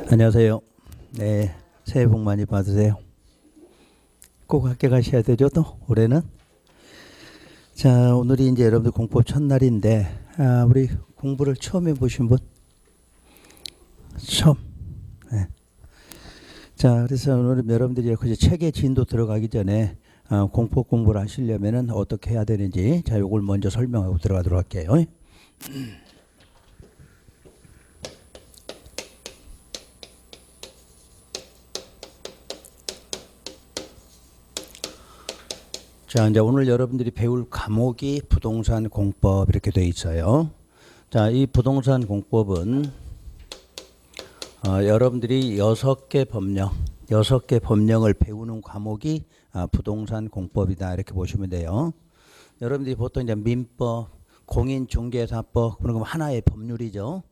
안녕하세요. 네, 새해 복 많이 받으세요. 꼭 학교 가셔야 되죠, 또 올해는. 자, 오늘이 이제 여러분들 공법 첫날인데, 우리 공부를 처음 해보신 분? 처음. 네. 자, 그래서 오늘 여러분들이 이제 책의 진도 들어가기 전에 공법 공부를 하시려면은 어떻게 해야 되는지, 자, 요걸 먼저 설명하고 들어가도록 할게요. 자, 이제 오늘 여러분들이 배울 과목이 부동산 공법 이렇게 되어 있어요. 자, 이 부동산 공법은 여러분들이 6개 법령을 배우는 과목이 부동산 공법이다 이렇게 보시면 돼요. 여러분들이 보통 이제 민법, 공인중개사법 그런 거 하나의 법률이죠.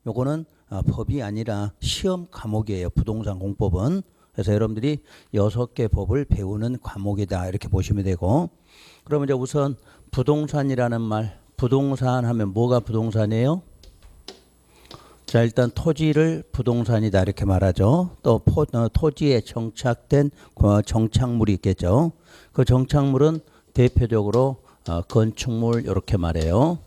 요거는 법이 아니라 시험 과목이에요. 부동산 공법은. 그래서 여러분들이 6개 법을 배우는 과목이다 이렇게 보시면 되고, 그러면 이제 우선 부동산이라는 말, 부동산 하면 뭐가 부동산이에요? 자, 일단 토지를 부동산이다 이렇게 말하죠. 또 토지에 정착된 정착물이 있겠죠. 그 정착물은 대표적으로 건축물 이렇게 말해요.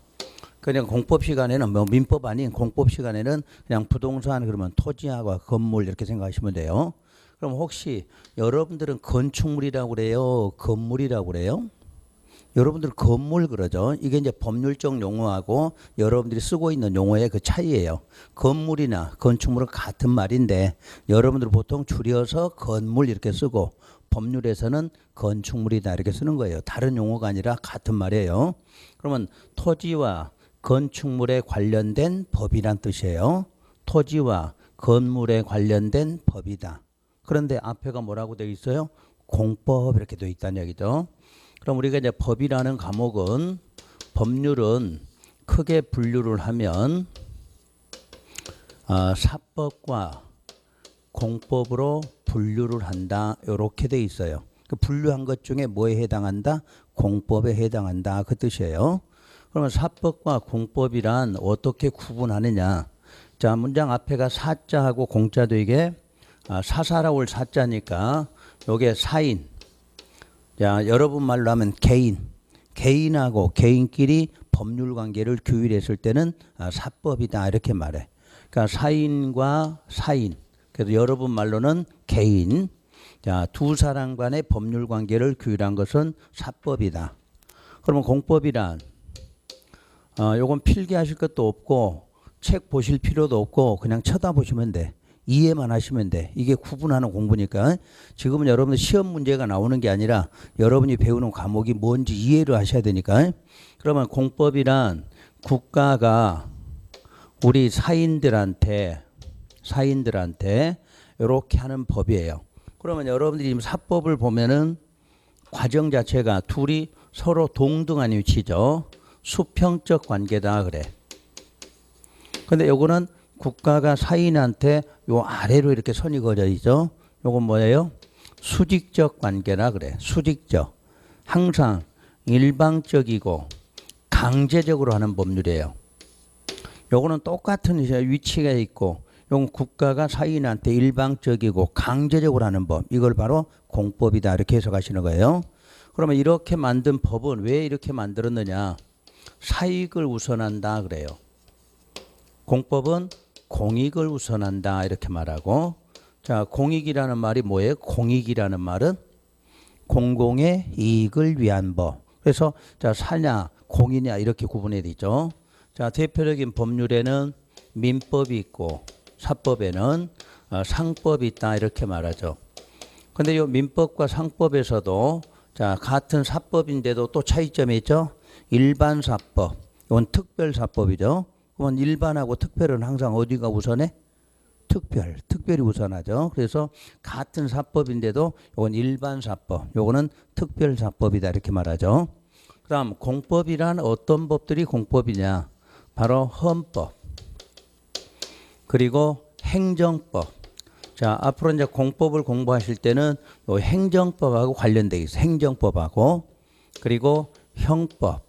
그냥 공법 시간에는 뭐 민법 아닌 공법 시간에는 그냥 부동산 그러면 토지하고 건물 이렇게 생각하시면 돼요. 그럼 혹시 여러분들은 건축물이라고 그래요? 건물이라고 그래요? 여러분들은 건물 그러죠. 이게 이제 법률적 용어하고 여러분들이 쓰고 있는 용어의 그 차이예요. 건물이나 건축물은 같은 말인데 여러분들은 보통 줄여서 건물 이렇게 쓰고 법률에서는 건축물이다 이렇게 쓰는 거예요. 다른 용어가 아니라 같은 말이에요. 그러면 토지와 건축물에 관련된 법이란 뜻이에요. 토지와 건물에 관련된 법이다. 그런데 앞에가 뭐라고 되어 있어요? 공법 이렇게 되어 있다는 얘기죠. 그럼 우리가 이제 법이라는 과목은 법률은 크게 분류를 하면 사법과 공법으로 분류를 한다 이렇게 되어 있어요. 그 분류한 것 중에 뭐에 해당한다? 공법에 해당한다 그 뜻이에요. 그러면 사법과 공법이란 어떻게 구분하느냐? 자, 문장 앞에가 사자하고 공자도 이게 사사라고 올 사자니까 요게 사인. 자, 여러분 말로 하면 개인하고 개인끼리 법률 관계를 규율했을 때는 사법이다 이렇게 말해. 그러니까 사인과 사인. 그래서 여러분 말로는 개인. 자, 두 사람 간의 법률 관계를 규율한 것은 사법이다. 그러면 공법이란 요건 필기하실 것도 없고 책 보실 필요도 없고 그냥 쳐다보시면 돼. 이해만 하시면 돼. 이게 구분하는 공부니까. 지금은 여러분들 시험 문제가 나오는 게 아니라 여러분이 배우는 과목이 뭔지 이해를 하셔야 되니까. 그러면 공법이란 국가가 우리 사인들한테 이렇게 하는 법이에요. 그러면 여러분들이 지금 사법을 보면은 과정 자체가 둘이 서로 동등한 위치죠. 수평적 관계다 그래. 근데 요거는 국가가 사인한테 요 아래로 이렇게 선이 그어져 있죠. 요건 뭐예요? 수직적 관계라 그래. 수직적. 항상 일방적이고 강제적으로 하는 법률이에요. 요거는 똑같은 위치가 있고 요건 국가가 사인한테 일방적이고 강제적으로 하는 법. 이걸 바로 공법이다 이렇게 해석하시는 거예요. 그러면 이렇게 만든 법은 왜 이렇게 만들었느냐? 사익을 우선한다 그래요. 공법은 공익을 우선한다 이렇게 말하고, 자, 공익이라는 말이 뭐예요? 공익이라는 말은 공공의 이익을 위한 법. 그래서 자, 사냐 공이냐 이렇게 구분해야 되죠. 자, 대표적인 법률에는 민법이 있고 사법에는 상법이 있다 이렇게 말하죠. 근데 이 민법과 상법에서도 자, 같은 사법인데도 또 차이점이 있죠. 일반 사법, 이건 특별 사법이죠. 그러면 일반하고 특별은 항상 어디가 우선해? 특별히 우선하죠. 그래서 같은 사법인데도 이건 일반 사법, 요거는 특별 사법이다 이렇게 말하죠. 그다음 공법이란 어떤 법들이 공법이냐? 바로 헌법, 그리고 행정법. 자, 앞으로 이제 공법을 공부하실 때는 요 행정법하고 관련되어 있어요. 행정법하고 그리고 형법,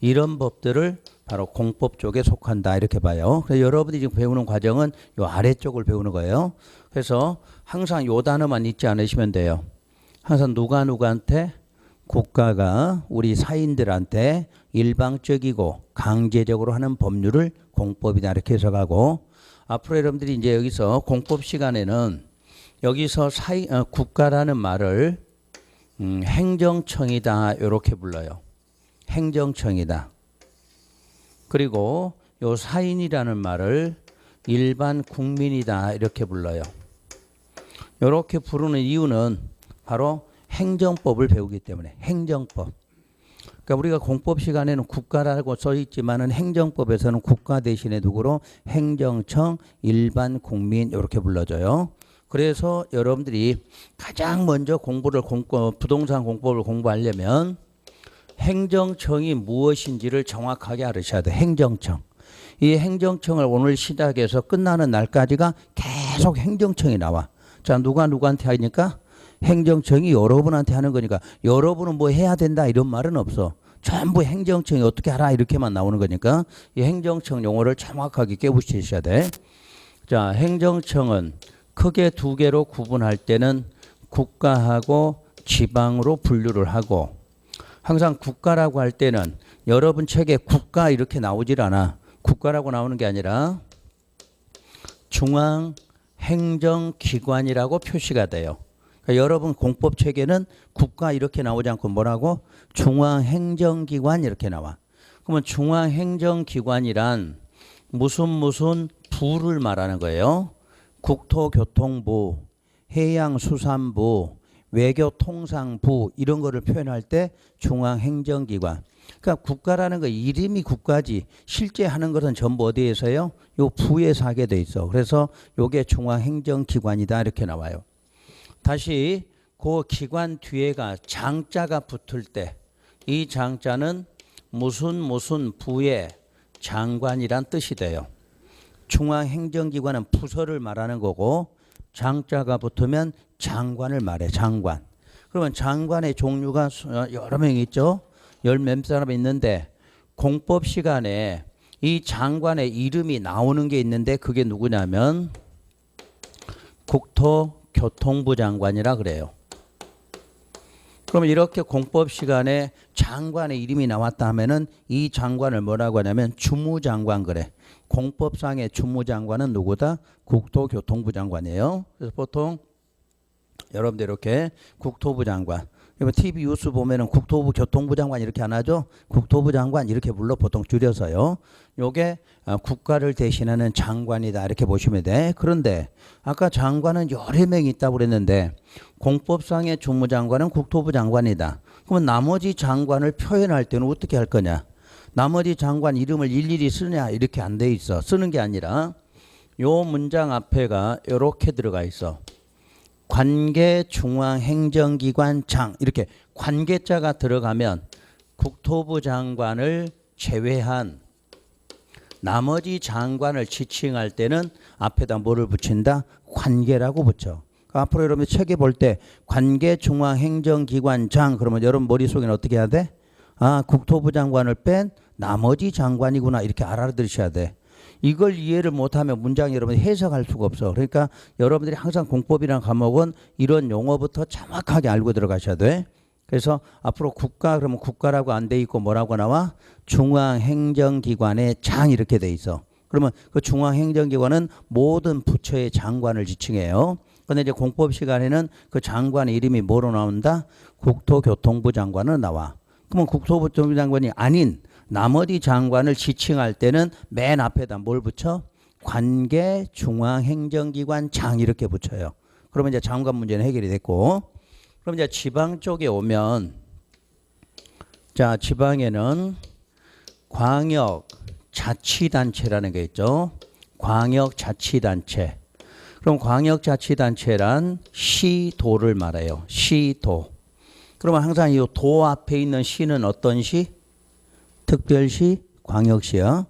이런 법들을 바로 공법 쪽에 속한다 이렇게 봐요. 그래서 여러분이 지금 배우는 과정은 요 아래쪽을 배우는 거예요. 그래서 항상 요 단어만 잊지 않으시면 돼요. 항상 누구한테 국가가 우리 사인들한테 일방적이고 강제적으로 하는 법률을 공법이다 이렇게 해석하고, 앞으로 여러분들이 이제 여기서 공법 시간에는 여기서 국가라는 말을 행정청이다 이렇게 불러요. 행정청이다. 그리고 요 사인이라는 말을 일반 국민이다 이렇게 불러요. 이렇게 부르는 이유는 바로 행정법을 배우기 때문에. 행정법. 그러니까 우리가 공법 시간에는 국가라고 써 있지만은 행정법에서는 국가 대신에 누구로 행정청, 일반 국민 이렇게 불러줘요. 그래서 여러분들이 가장 먼저 부동산 공법을 공부하려면 행정청이 무엇인지를 정확하게 알으셔야 돼. 행정청. 이 행정청을 오늘 시작해서 끝나는 날까지가 계속 행정청이 나와. 자, 누구한테 하니까? 행정청이 여러분한테 하는 거니까 여러분은 뭐 해야 된다 이런 말은 없어. 전부 행정청이 어떻게 하라 이렇게만 나오는 거니까 이 행정청 용어를 정확하게 깨우치셔야 돼. 자, 행정청은 크게 두 개로 구분할 때는 국가하고 지방으로 분류를 하고, 항상 국가라고 할 때는 여러분 책에 국가 이렇게 나오질 않아. 국가라고 나오는 게 아니라 중앙행정기관이라고 표시가 돼요. 그러니까 여러분 공법 책에는 국가 이렇게 나오지 않고 뭐라고? 중앙행정기관 이렇게 나와. 그러면 중앙행정기관이란 무슨 부를 말하는 거예요. 국토교통부, 해양수산부, 외교통상부 이런 거를 표현할 때 중앙행정기관. 그러니까 국가라는 거 이름이 국가지 실제 하는 것은 전부 어디에서요? 요 부에서 하게 돼 있어. 그래서 요게 중앙행정기관이다 이렇게 나와요. 다시 그 기관 뒤에가 장자가 붙을 때 이 장자는 무슨 부의 장관이란 뜻이 돼요. 중앙행정기관은 부서를 말하는 거고 장자가 붙으면 장관을 말해. 장관. 그러면 장관의 종류가 여러 명 있죠. 열 몇 사람 있는데 공법 시간에 이 장관의 이름이 나오는 게 있는데 그게 누구냐면 국토교통부 장관이라 그래요. 그러면 이렇게 공법 시간에 장관의 이름이 나왔다 하면은 이 장관을 뭐라고 하냐면 주무장관 그래. 공법상의 주무장관은 누구다? 국토교통부 장관이에요. 그래서 보통 여러분들 이렇게 국토부 장관, TV 뉴스 보면은 국토부 교통부 장관 이렇게 안 하죠? 국토부 장관 이렇게 불러 보통 줄여서요. 요게 국가를 대신하는 장관이다 이렇게 보시면 돼. 그런데 아까 장관은 여러 명이 있다고 그랬는데 공법상의 주무장관은 국토부 장관이다. 그러면 나머지 장관을 표현할 때는 어떻게 할 거냐? 나머지 장관 이름을 일일이 쓰냐? 이렇게 안 돼 있어. 쓰는 게 아니라 요 문장 앞에가 이렇게 들어가 있어. 관계중앙행정기관 장 이렇게 관계자가 들어가면 국토부 장관을 제외한 나머지 장관을 지칭할 때는 앞에다 뭐를 붙인다? 관계라고 붙여. 그러니까 앞으로 여러분 책에 볼 때 관계중앙행정기관 장 그러면 여러분 머릿속에는 어떻게 해야 돼? 아, 국토부 장관을 뺀 나머지 장관이구나 이렇게 알아들으셔야 돼. 이걸 이해를 못하면 문장 여러분이 해석할 수가 없어. 그러니까 여러분들이 항상 공법이라는 과목은 이런 용어부터 정확하게 알고 들어가셔야 돼. 그래서 앞으로 국가 그러면 국가라고 안 돼 있고 뭐라고 나와? 중앙행정기관의 장 이렇게 돼 있어. 그러면 그 중앙행정기관은 모든 부처의 장관을 지칭해요. 그런데 이제 공법 시간에는 그 장관의 이름이 뭐로 나온다? 국토교통부 장관은 나와. 그러면 국토교통부 장관이 아닌 나머지 장관을 지칭할 때는 맨 앞에다 뭘 붙여? 관계중앙행정기관 장 이렇게 붙여요. 그러면 이제 장관 문제는 해결이 됐고, 그럼 이제 지방 쪽에 오면, 자 지방에는 광역자치단체라는 게 있죠. 광역자치단체. 그럼 광역자치단체란 시도를 말해요. 시도. 그러면 항상 이 도 앞에 있는 시는 어떤 시? 특별시, 광역시야.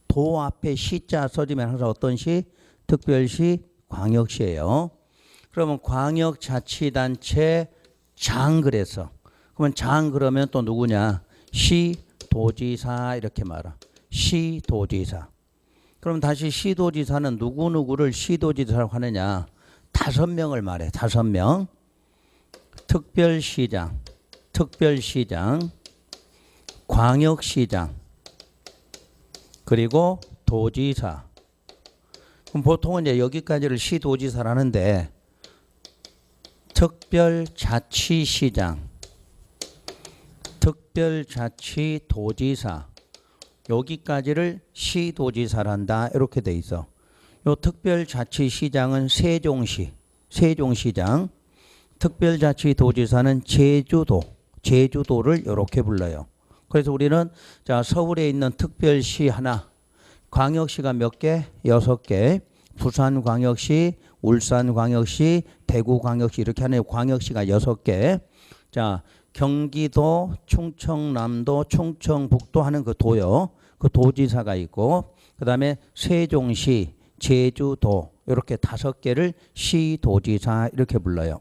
도 앞에 시자 써지면 항상 어떤 시? 특별시, 광역시예요. 그러면 광역자치단체 장 그래서 그러면 장 그러면 또 누구냐? 시도지사 이렇게 말아. 시도지사. 그럼 다시 시도지사는 누구누구를 시도지사라고 하느냐? 5명을 말해. 5명. 특별시장, 광역시장, 그리고 도지사. 그럼 보통은 이제 여기까지를 시도지사라는데 특별자치시장, 특별자치도지사 여기까지를 시도지사란다 이렇게 돼 있어. 요 특별자치시장은 세종시장, 특별자치도지사는 제주도를 이렇게 불러요. 그래서 우리는 자 서울에 있는 특별시 하나, 광역시가 몇 개? 6개. 부산광역시, 울산광역시, 대구광역시 이렇게 하는 광역시가 6개. 자 경기도, 충청남도, 충청북도 하는 그 도요. 그 도지사가 있고 그 다음에 세종시, 제주도 이렇게 5개를 시도지사 이렇게 불러요.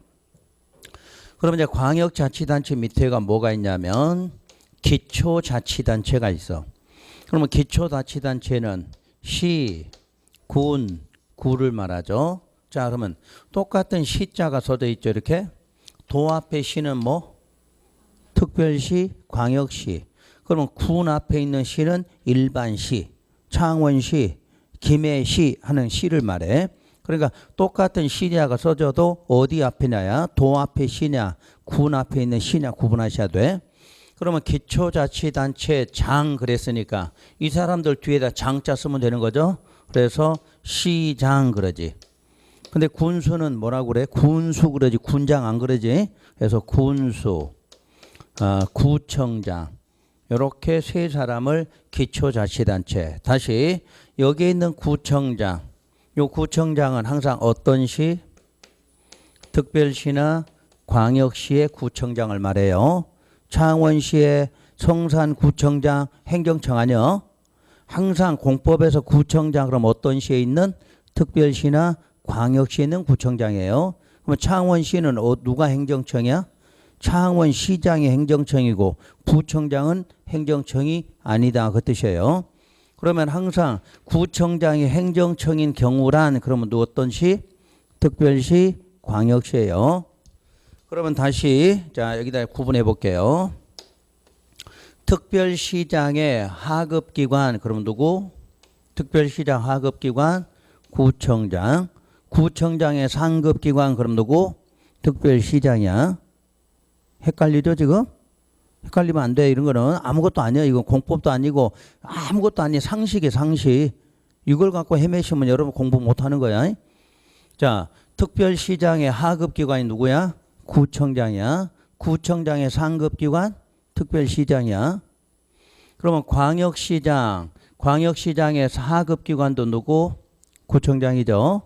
그러면 이제 광역자치단체 밑에가 뭐가 있냐면 기초자치단체가 있어. 그러면 기초자치단체는 시, 군, 구를 말하죠. 자 그러면 똑같은 시자가 써져 있죠. 이렇게 도 앞에 시는 뭐? 특별시, 광역시. 그러면 군 앞에 있는 시는 일반시, 창원시, 김해시 하는 시를 말해. 그러니까 똑같은 시자가 써져도 어디 앞이냐야? 도 앞에 시냐, 군 앞에 있는 시냐 구분하셔야 돼. 그러면 기초자치단체 장 그랬으니까 이 사람들 뒤에다 장자 쓰면 되는 거죠. 그래서 시장 그러지. 근데 군수는 뭐라고 그래? 군수 그러지. 군장 안 그러지. 그래서 군수, 구청장 이렇게 세 사람을 기초자치단체. 다시 여기에 있는 구청장. 요 구청장은 항상 어떤 시? 특별시나 광역시의 구청장을 말해요. 창원시의 성산구청장 행정청 아니요. 항상 공법에서 구청장 그럼 어떤 시에 있는? 특별시나 광역시에 있는 구청장이에요. 그럼 창원시는 누가 행정청이야? 창원시장이 행정청이고 구청장은 행정청이 아니다 그 뜻이에요. 그러면 항상 구청장이 행정청인 경우란 그러면 어떤 시? 특별시, 광역시예요. 그러면 다시 자 여기다 구분해 볼게요. 특별시장의 하급기관 그러면 누구? 특별시장 하급기관 구청장. 구청장의 상급기관 그럼 누구? 특별시장이야. 헷갈리죠 지금? 헷갈리면 안 돼. 이런 거는 아무것도 아니야. 이건 공법도 아니고 아무것도 아니 상식이야 상식. 이걸 갖고 헤매시면 여러분 공부 못하는 거야. 자 특별시장의 하급기관이 누구야? 구청장이야. 구청장의 상급기관 특별시장이야. 그러면 광역시장의 하급기관도 누구? 구청장이죠.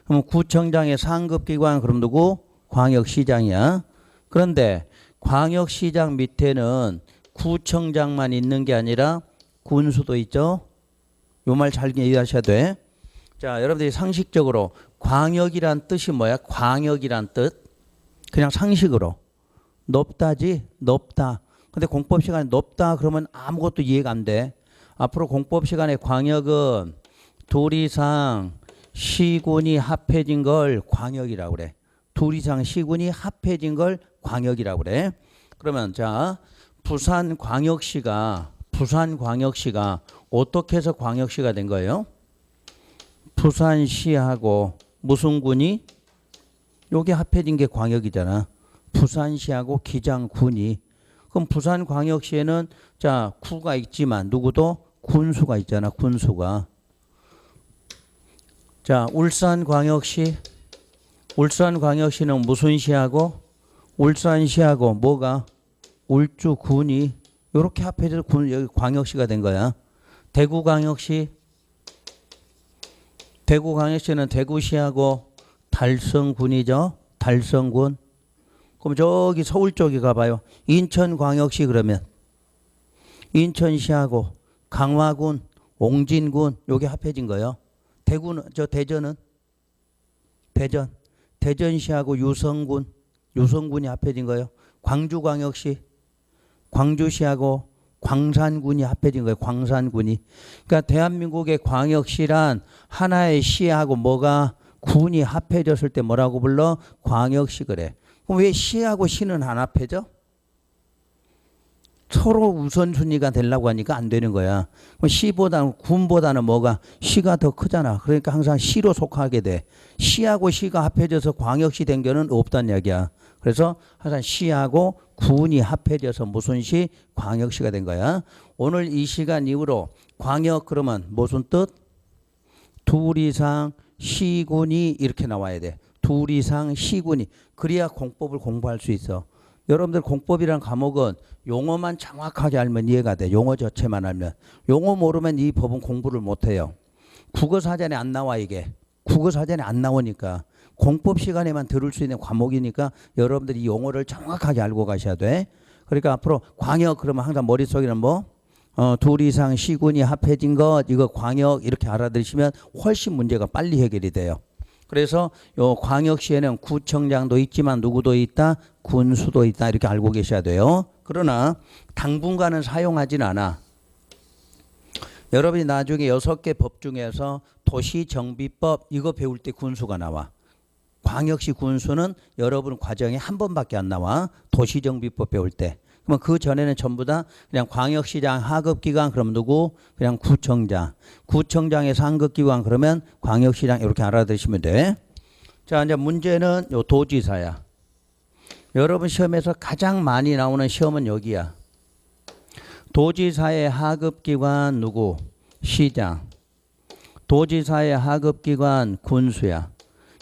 그럼 구청장의 상급기관 그럼 누구? 광역시장이야. 그런데 광역시장 밑에는 구청장만 있는 게 아니라 군수도 있죠. 요 말 잘 이해하셔야 돼. 자, 여러분들이 상식적으로 광역이란 뜻이 뭐야? 광역이란 뜻. 그냥 상식으로. 높다지? 높다. 근데 공법 시간에 높다 그러면 아무것도 이해가 안 돼. 앞으로 공법 시간에 광역은 둘 이상 시군이 합해진 걸 광역이라고 그래. 둘 이상 시군이 합해진 걸 광역이라고 그래. 그러면 자 부산광역시가 어떻게 해서 광역시가 된 거예요? 부산시하고 무슨 군이? 요게 합해진 게 광역이잖아. 부산시하고 기장군이. 그럼 부산광역시에는 자 구가 있지만 누구도 군수가 있잖아. 군수가. 자 울산광역시는 무슨 시하고? 울산시하고 뭐가? 울주군이 이렇게 합해져서 여기 광역시가 된 거야. 대구광역시는 대구시하고 달성군이죠. 달성군. 그럼 저기 서울 쪽에 가봐요. 인천광역시 그러면 인천시하고 강화군, 옹진군 요게 합해진 거예요. 대전은 대전시하고 유성군이 합해진 거예요. 광주광역시 광주시하고 광산군이 합해진 거예요. 광산군이. 그러니까 대한민국의 광역시란 하나의 시하고 뭐가 군이 합해졌을 때 뭐라고 불러? 광역시 그래. 그럼 왜 시하고 시는 안 합해져? 서로 우선순위가 되려고 하니까 안 되는 거야. 그럼 시보다는 군보다는 뭐가 시가 더 크잖아. 그러니까 항상 시로 속하게 돼. 시하고 시가 합해져서 광역시 된 경우는 없다는 이야기야. 그래서 항상 시하고 군이 합해져서 무슨 시? 광역시가 된 거야. 오늘 이 시간 이후로 광역 그러면 무슨 뜻? 둘 이상 시군이 이렇게 나와야 돼. 둘 이상 시군이. 그래야 공법을 공부할 수 있어. 여러분들 공법이라는 과목은 용어만 정확하게 알면 이해가 돼. 용어 자체만 알면. 용어 모르면 이 법은 공부를 못해요. 국어사전에 안 나와 이게. 국어사전에 안 나오니까. 공법 시간에만 들을 수 있는 과목이니까 여러분들이 이 용어를 정확하게 알고 가셔야 돼. 그러니까 앞으로 광역 그러면 항상 머릿속에는 뭐? 둘 이상 시군이 합해진 것 이거 광역 이렇게 알아들으시면 훨씬 문제가 빨리 해결이 돼요. 그래서 요 광역시에는 구청장도 있지만 누구도 있다? 군수도 있다. 이렇게 알고 계셔야 돼요. 그러나 당분간은 사용하진 않아. 여러분이 나중에 6개 법 중에서 도시정비법 이거 배울 때 군수가 나와. 광역시 군수는 여러분 과정에 한 번밖에 안 나와. 도시정비법 배울 때. 그러면 그 전에는 전부 다 그냥 광역시장 하급기관 그럼 누구? 그냥 구청장. 구청장에서 하급기관 그러면 광역시장 이렇게 알아두시면 돼. 자 이제 문제는 요 도지사야. 여러분 시험에서 가장 많이 나오는 시험은 여기야. 도지사의 하급기관 누구? 시장. 도지사의 하급기관 군수야.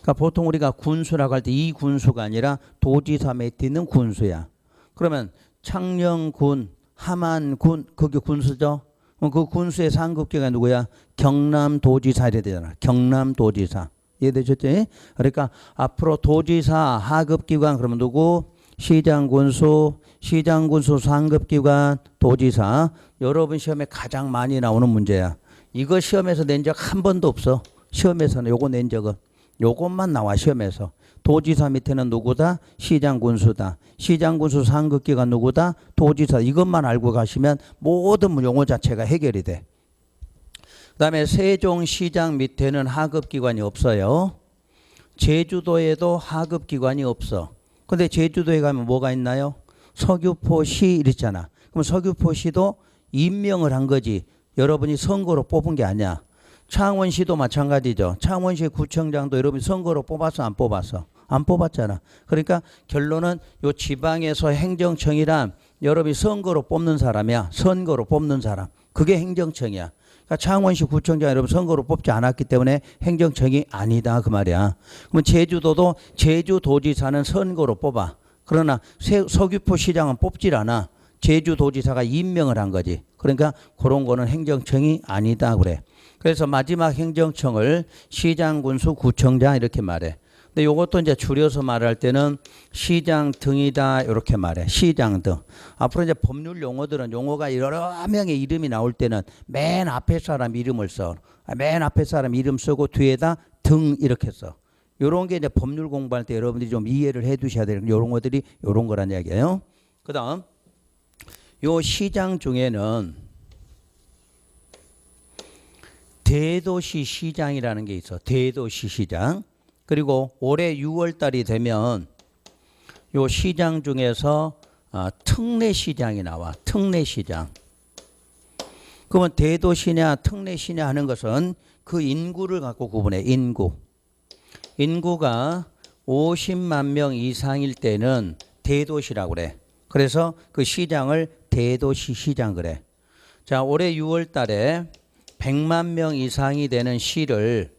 그러니까 보통 우리가 군수라고 할 때 이 군수가 아니라 도지사 밑에 있는 군수야. 그러면 창녕군, 함안군 그게 군수죠. 그 군수의 상급기가 누구야? 경남도지사 이래야 되잖아. 경남도지사. 이해되셨지? 그러니까 앞으로 도지사 하급기관 그러면 누구? 시장군수, 시장군수 상급기관, 도지사. 여러분 시험에 가장 많이 나오는 문제야. 이거 시험에서 낸 적 한 번도 없어. 시험에서는 요거 낸 적은. 요것만 나와 시험에서. 도지사 밑에는 누구다? 시장군수다. 시장군수 상급기가 누구다? 도지사. 이것만 알고 가시면 모든 용어 자체가 해결이 돼. 그 다음에 세종시장 밑에는 하급기관이 없어요. 제주도에도 하급기관이 없어. 근데 제주도에 가면 뭐가 있나요? 서귀포시 이랬잖아. 그럼 서귀포시도 임명을 한 거지. 여러분이 선거로 뽑은 게 아니야. 창원시도 마찬가지죠. 창원시 구청장도 여러분이 선거로 뽑았어 안 뽑았어? 안 뽑았잖아. 그러니까 결론은 요 지방에서 행정청이란 여러분이 선거로 뽑는 사람이야. 선거로 뽑는 사람. 그게 행정청이야. 그러니까 창원시 구청장 여러분 선거로 뽑지 않았기 때문에 행정청이 아니다 그 말이야. 그러면 제주도도 제주도지사는 선거로 뽑아. 그러나 서귀포시장은 뽑질 않아. 제주도지사가 임명을 한 거지. 그러니까 그런 거는 행정청이 아니다 그래. 그래서 마지막 행정청을 시장, 군수, 구청장 이렇게 말해. 근데 이것도 이제 줄여서 말할 때는 시장 등이다 이렇게 말해. 시장 등. 앞으로 이제 법률 용어들은 용어가 여러 명의 이름이 나올 때는 맨 앞에 사람 이름을 써. 맨 앞에 사람 이름 쓰고 뒤에다 등 이렇게 써. 이런 게 이제 법률 공부할 때 여러분들이 좀 이해를 해 두셔야 되는 이런 것들이 이런 거란 이야기예요. 그다음 요 시장 중에는 대도시 시장이라는 게 있어. 대도시 시장. 그리고 올해 6월 달이 되면 요 시장 중에서 특례 시장이 나와. 특례 시장. 그러면 대도시냐 특례시냐 하는 것은 그 인구를 갖고 구분해. 인구. 인구가 50만 명 이상일 때는 대도시라고 그래. 그래서 그 시장을 대도시 시장 그래. 자, 올해 6월 달에 100만 명 이상이 되는 시를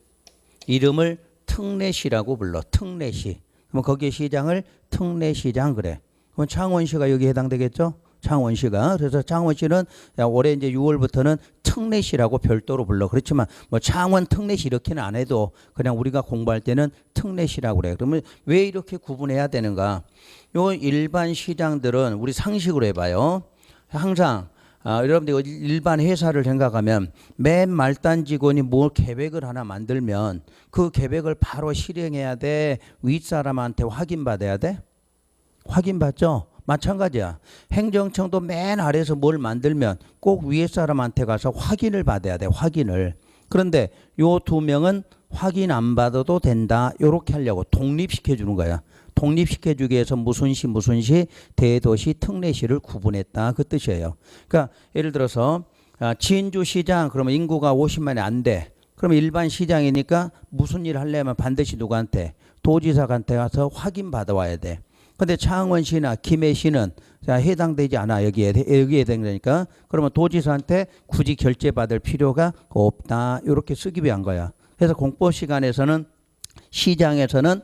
이름을 특례시라고 불러. 특례시. 그럼 거기에 시장을 특례시장 그래. 그럼 창원시가 여기 해당되겠죠? 창원시가. 그래서 창원시는 올해 이제 6월부터는 특례시라고 별도로 불러. 그렇지만 뭐 창원 특례시 이렇게는 안 해도 그냥 우리가 공부할 때는 특례시라고 그래. 그러면 왜 이렇게 구분해야 되는가? 요 일반 시장들은 우리 상식으로 해봐요. 항상 여러분들 일반 회사를 생각하면 맨 말단 직원이 뭐 계획을 하나 만들면 그 계획을 바로 실행해야 돼? 윗사람한테 확인받아야 돼? 확인받죠? 마찬가지야. 행정청도 맨 아래에서 뭘 만들면 꼭 위에 사람한테 가서 확인을 받아야 돼. 확인을. 그런데 요 두 명은 확인 안 받아도 된다. 요렇게 하려고 독립시켜 주는 거야. 독립시켜 주기 위해서 무슨 시 대도시 특례시를 구분했다. 그 뜻이에요. 그러니까 예를 들어서 진주시장 그러면 인구가 50만이 안 돼. 그러면 일반 시장이니까 무슨 일 하려면 반드시 누구한테? 도지사한테 가서 확인 받아와야 돼. 근데 창원시나 김해시는 해당되지 않아. 여기에 해당되니까. 그러면 도지사한테 굳이 결재받을 필요가 없다. 이렇게 쓰기 위한 거야. 그래서 공법 시간에서는 시장에서는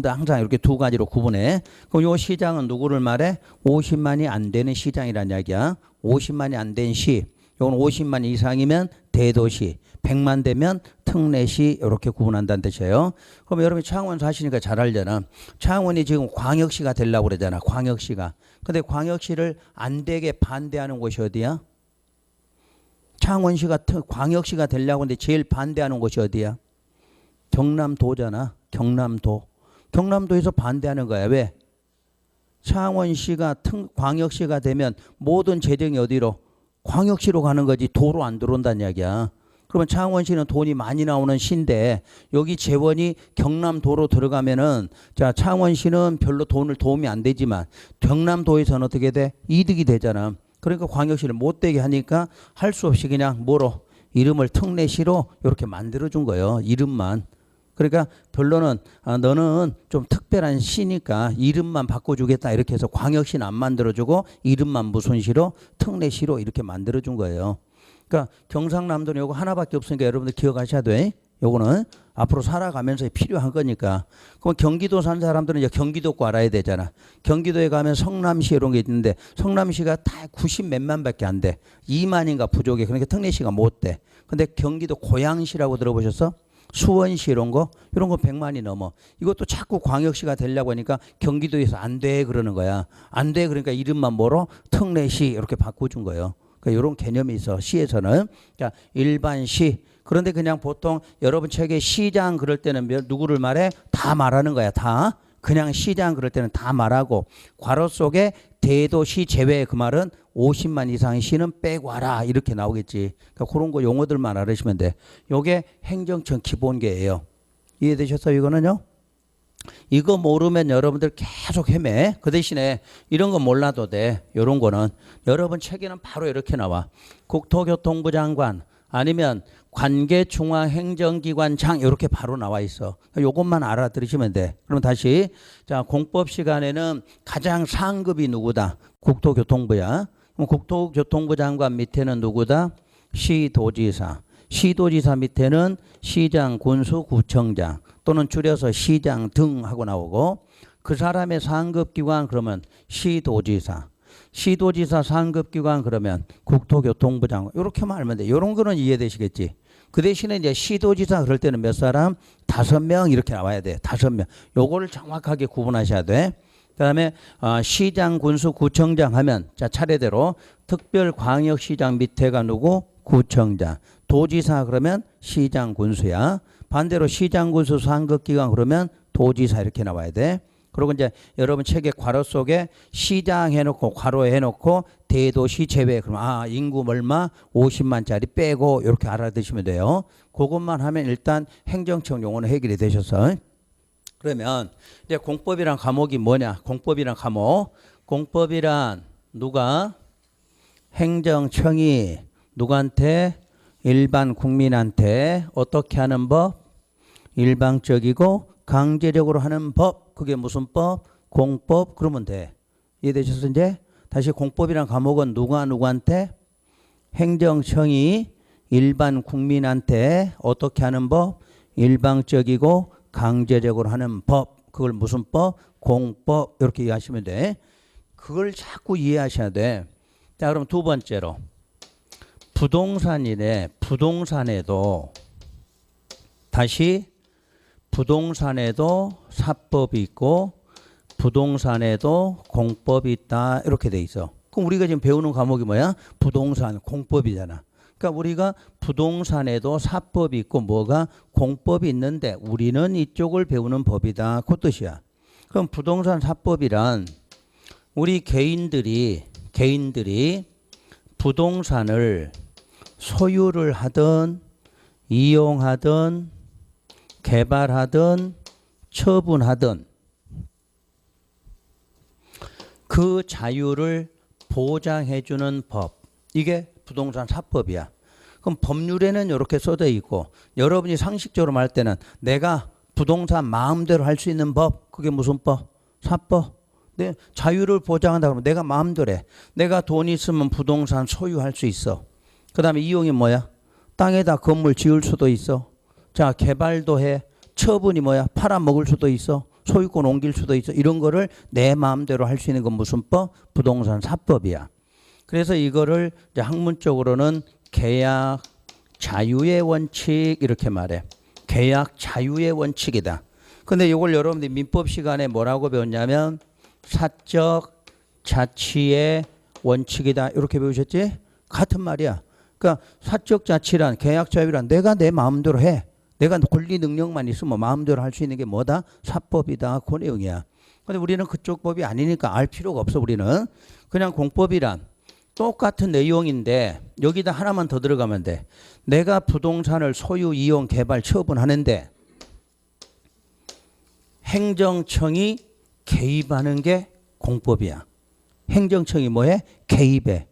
항상 이렇게 두 가지로 구분해. 그럼 요 시장은 누구를 말해? 50만이 안 되는 시장이란 이야기야. 50만이 안 된 시. 요건 50만 이상이면 대도시, 100만 되면 특례시 이렇게 구분한다는 뜻이에요. 그럼 여러분이 창원 사시니까 잘 알잖아. 창원이 지금 광역시가 되려고 그러잖아. 광역시가. 근데 광역시를 안 되게 반대하는 곳이 어디야? 창원시가 광역시가 되려고 하는데 제일 반대하는 곳이 어디야? 경남도잖아. 경남도. 경남도에서 반대하는 거야. 왜? 창원시가 광역시가 되면 모든 재정이 어디로? 광역시로 가는 거지 도로 안 들어온다는 이야기야. 그러면 창원시는 돈이 많이 나오는 시인데 여기 재원이 경남도로 들어가면은 자 창원시는 별로 도움이 안 되지만 경남도에서는 어떻게 돼? 이득이 되잖아. 그러니까 광역시를 못 되게 하니까 할 수 없이 그냥 뭐로? 이름을 특례시로 이렇게 만들어준 거예요. 이름만. 그러니까 별로는 너는 좀 특별한 시니까 이름만 바꿔주겠다 이렇게 해서 광역시는 안 만들어주고 이름만 무슨 시로? 특례시로 이렇게 만들어준 거예요. 그러니까 경상남도는 요거 하나밖에 없으니까 여러분들 기억하셔야 돼. 요거는 앞으로 살아가면서 필요한 거니까. 그럼 경기도 산 사람들은 이제 경기도 거 알아야 되잖아. 경기도에 가면 성남시 이런 게 있는데 성남시가 다 90 몇만 밖에 안 돼. 2만인가 부족해. 그러니까 특례시가 못 돼. 근데 경기도 고양시라고 들어보셨어? 수원시 이런 거 100만이 넘어. 이것도 자꾸 광역시가 되려고 하니까 경기도에서 안 돼 그러는 거야. 안 돼 그러니까 이름만 뭐로? 특례시 이렇게 바꿔준 거예요. 그러니까 이런 개념이 있어. 시에서는. 그러니까 일반 시. 그런데 그냥 보통 여러분 책에 시장 그럴 때는 누구를 말해? 다 말하는 거야. 다. 그냥 시장 그럴 때는 다 말하고 괄호 속에 대도시 제외 그 말은 50만 이상의 시는 빼고 와라 이렇게 나오겠지. 그러니까 그런 거 용어들만 알으시면 돼. 요게 행정청 기본계예요. 이해되셨어요? 이거는요. 이거 모르면 여러분들 계속 헤매. 그 대신에 이런 거 몰라도 돼. 이런 거는 여러분 책에는 바로 이렇게 나와. 국토교통부 장관 아니면 관계중앙행정기관장 이렇게 바로 나와 있어. 요것만 알아들으시면 돼. 그럼 다시 자 공법 시간에는 가장 상급이 누구다? 국토교통부야. 그럼 국토교통부 장관 밑에는 누구다? 시도지사. 시도지사 밑에는 시장, 군수, 구청장 또는 줄여서 시장 등 하고 나오고 그 사람의 상급기관 그러면 시도지사. 시도지사 상급기관 그러면 국토교통부 장관 이렇게만 알면 돼. 이런 거는 이해되시겠지. 그 대신에 이제 시도지사 그럴 때는 몇 사람? 5명 이렇게 나와야 돼. 5명. 요거를 정확하게 구분하셔야 돼. 그다음에 시장, 군수, 구청장 하면 자 차례대로 특별광역시장 밑에가 누구? 구청장. 도지사 그러면 시장, 군수야. 반대로 시장, 군수 상급기관 그러면 도지사 이렇게 나와야 돼. 그리고 이제 여러분 책의 괄호 속에 시장 해놓고 괄호에 해놓고 대도시 제외 그러면 인구 얼마 50만짜리 빼고 이렇게 알아두시면 돼요. 그것만 하면 일단 행정청 용어는 해결이 되셔서 그러면 이제 공법이란 과목이 뭐냐? 공법이란 과목. 공법이란 누가? 행정청이 누구한테? 일반 국민한테 어떻게 하는 법? 일방적이고 강제적으로 하는 법. 그게 무슨 법? 공법. 그러면 돼. 이해되셨어 이제? 다시 공법이란 과목은 누구한테? 행정청이 일반 국민한테 어떻게 하는 법? 일방적이고 강제적으로 하는 법. 그걸 무슨 법? 공법. 이렇게 이해하시면 돼. 그걸 자꾸 이해하셔야 돼. 자 그럼 두 번째로 부동산이네. 부동산에도 다시 부동산에도 사법이 있고 부동산에도 공법이 있다 이렇게 돼 있어. 그럼 우리가 지금 배우는 과목이 뭐야? 부동산 공법이잖아. 그러니까 우리가 부동산에도 사법이 있고 뭐가 공법이 있는데 우리는 이쪽을 배우는 법이다 그 뜻이야. 그럼 부동산 사법이란 우리 개인들이 부동산을 소유를 하든 이용하든 개발하든 처분하든 그 자유를 보장해주는 법, 이게 부동산 사법이야. 그럼 법률에는 이렇게 써져 있고 여러분이 상식적으로 말할 때는 내가 부동산 마음대로 할 수 있는 법, 그게 무슨 법? 사법. 내 자유를 보장한다 그러면 내가 마음대로 해. 내가 돈 있으면 부동산 소유할 수 있어. 그 다음에 이용이 뭐야? 땅에다 건물 지을 수도 있어. 자, 개발도 해. 처분이 뭐야? 팔아먹을 수도 있어. 소유권 옮길 수도 있어. 이런 거를 내 마음대로 할 수 있는 건 무슨 법? 부동산 사법이야. 그래서 이거를 이제 학문적으로는 계약 자유의 원칙 이렇게 말해. 계약 자유의 원칙이다. 근데 이걸 여러분들이 민법 시간에 뭐라고 배웠냐면 사적 자치의 원칙이다. 이렇게 배우셨지? 같은 말이야. 그러니까 사적 자치란 계약 자유란 내가 내 마음대로 해. 내가 권리 능력만 있으면 마음대로 할 수 있는 게 뭐다? 사법이다. 그 내용이야. 근데 우리는 그쪽 법이 아니니까 알 필요가 없어. 우리는 그냥 공법이란 똑같은 내용인데 여기다 하나만 더 들어가면 돼. 내가 부동산을 소유, 이용, 개발, 처분하는데 행정청이 개입하는 게 공법이야. 행정청이 뭐해? 개입해.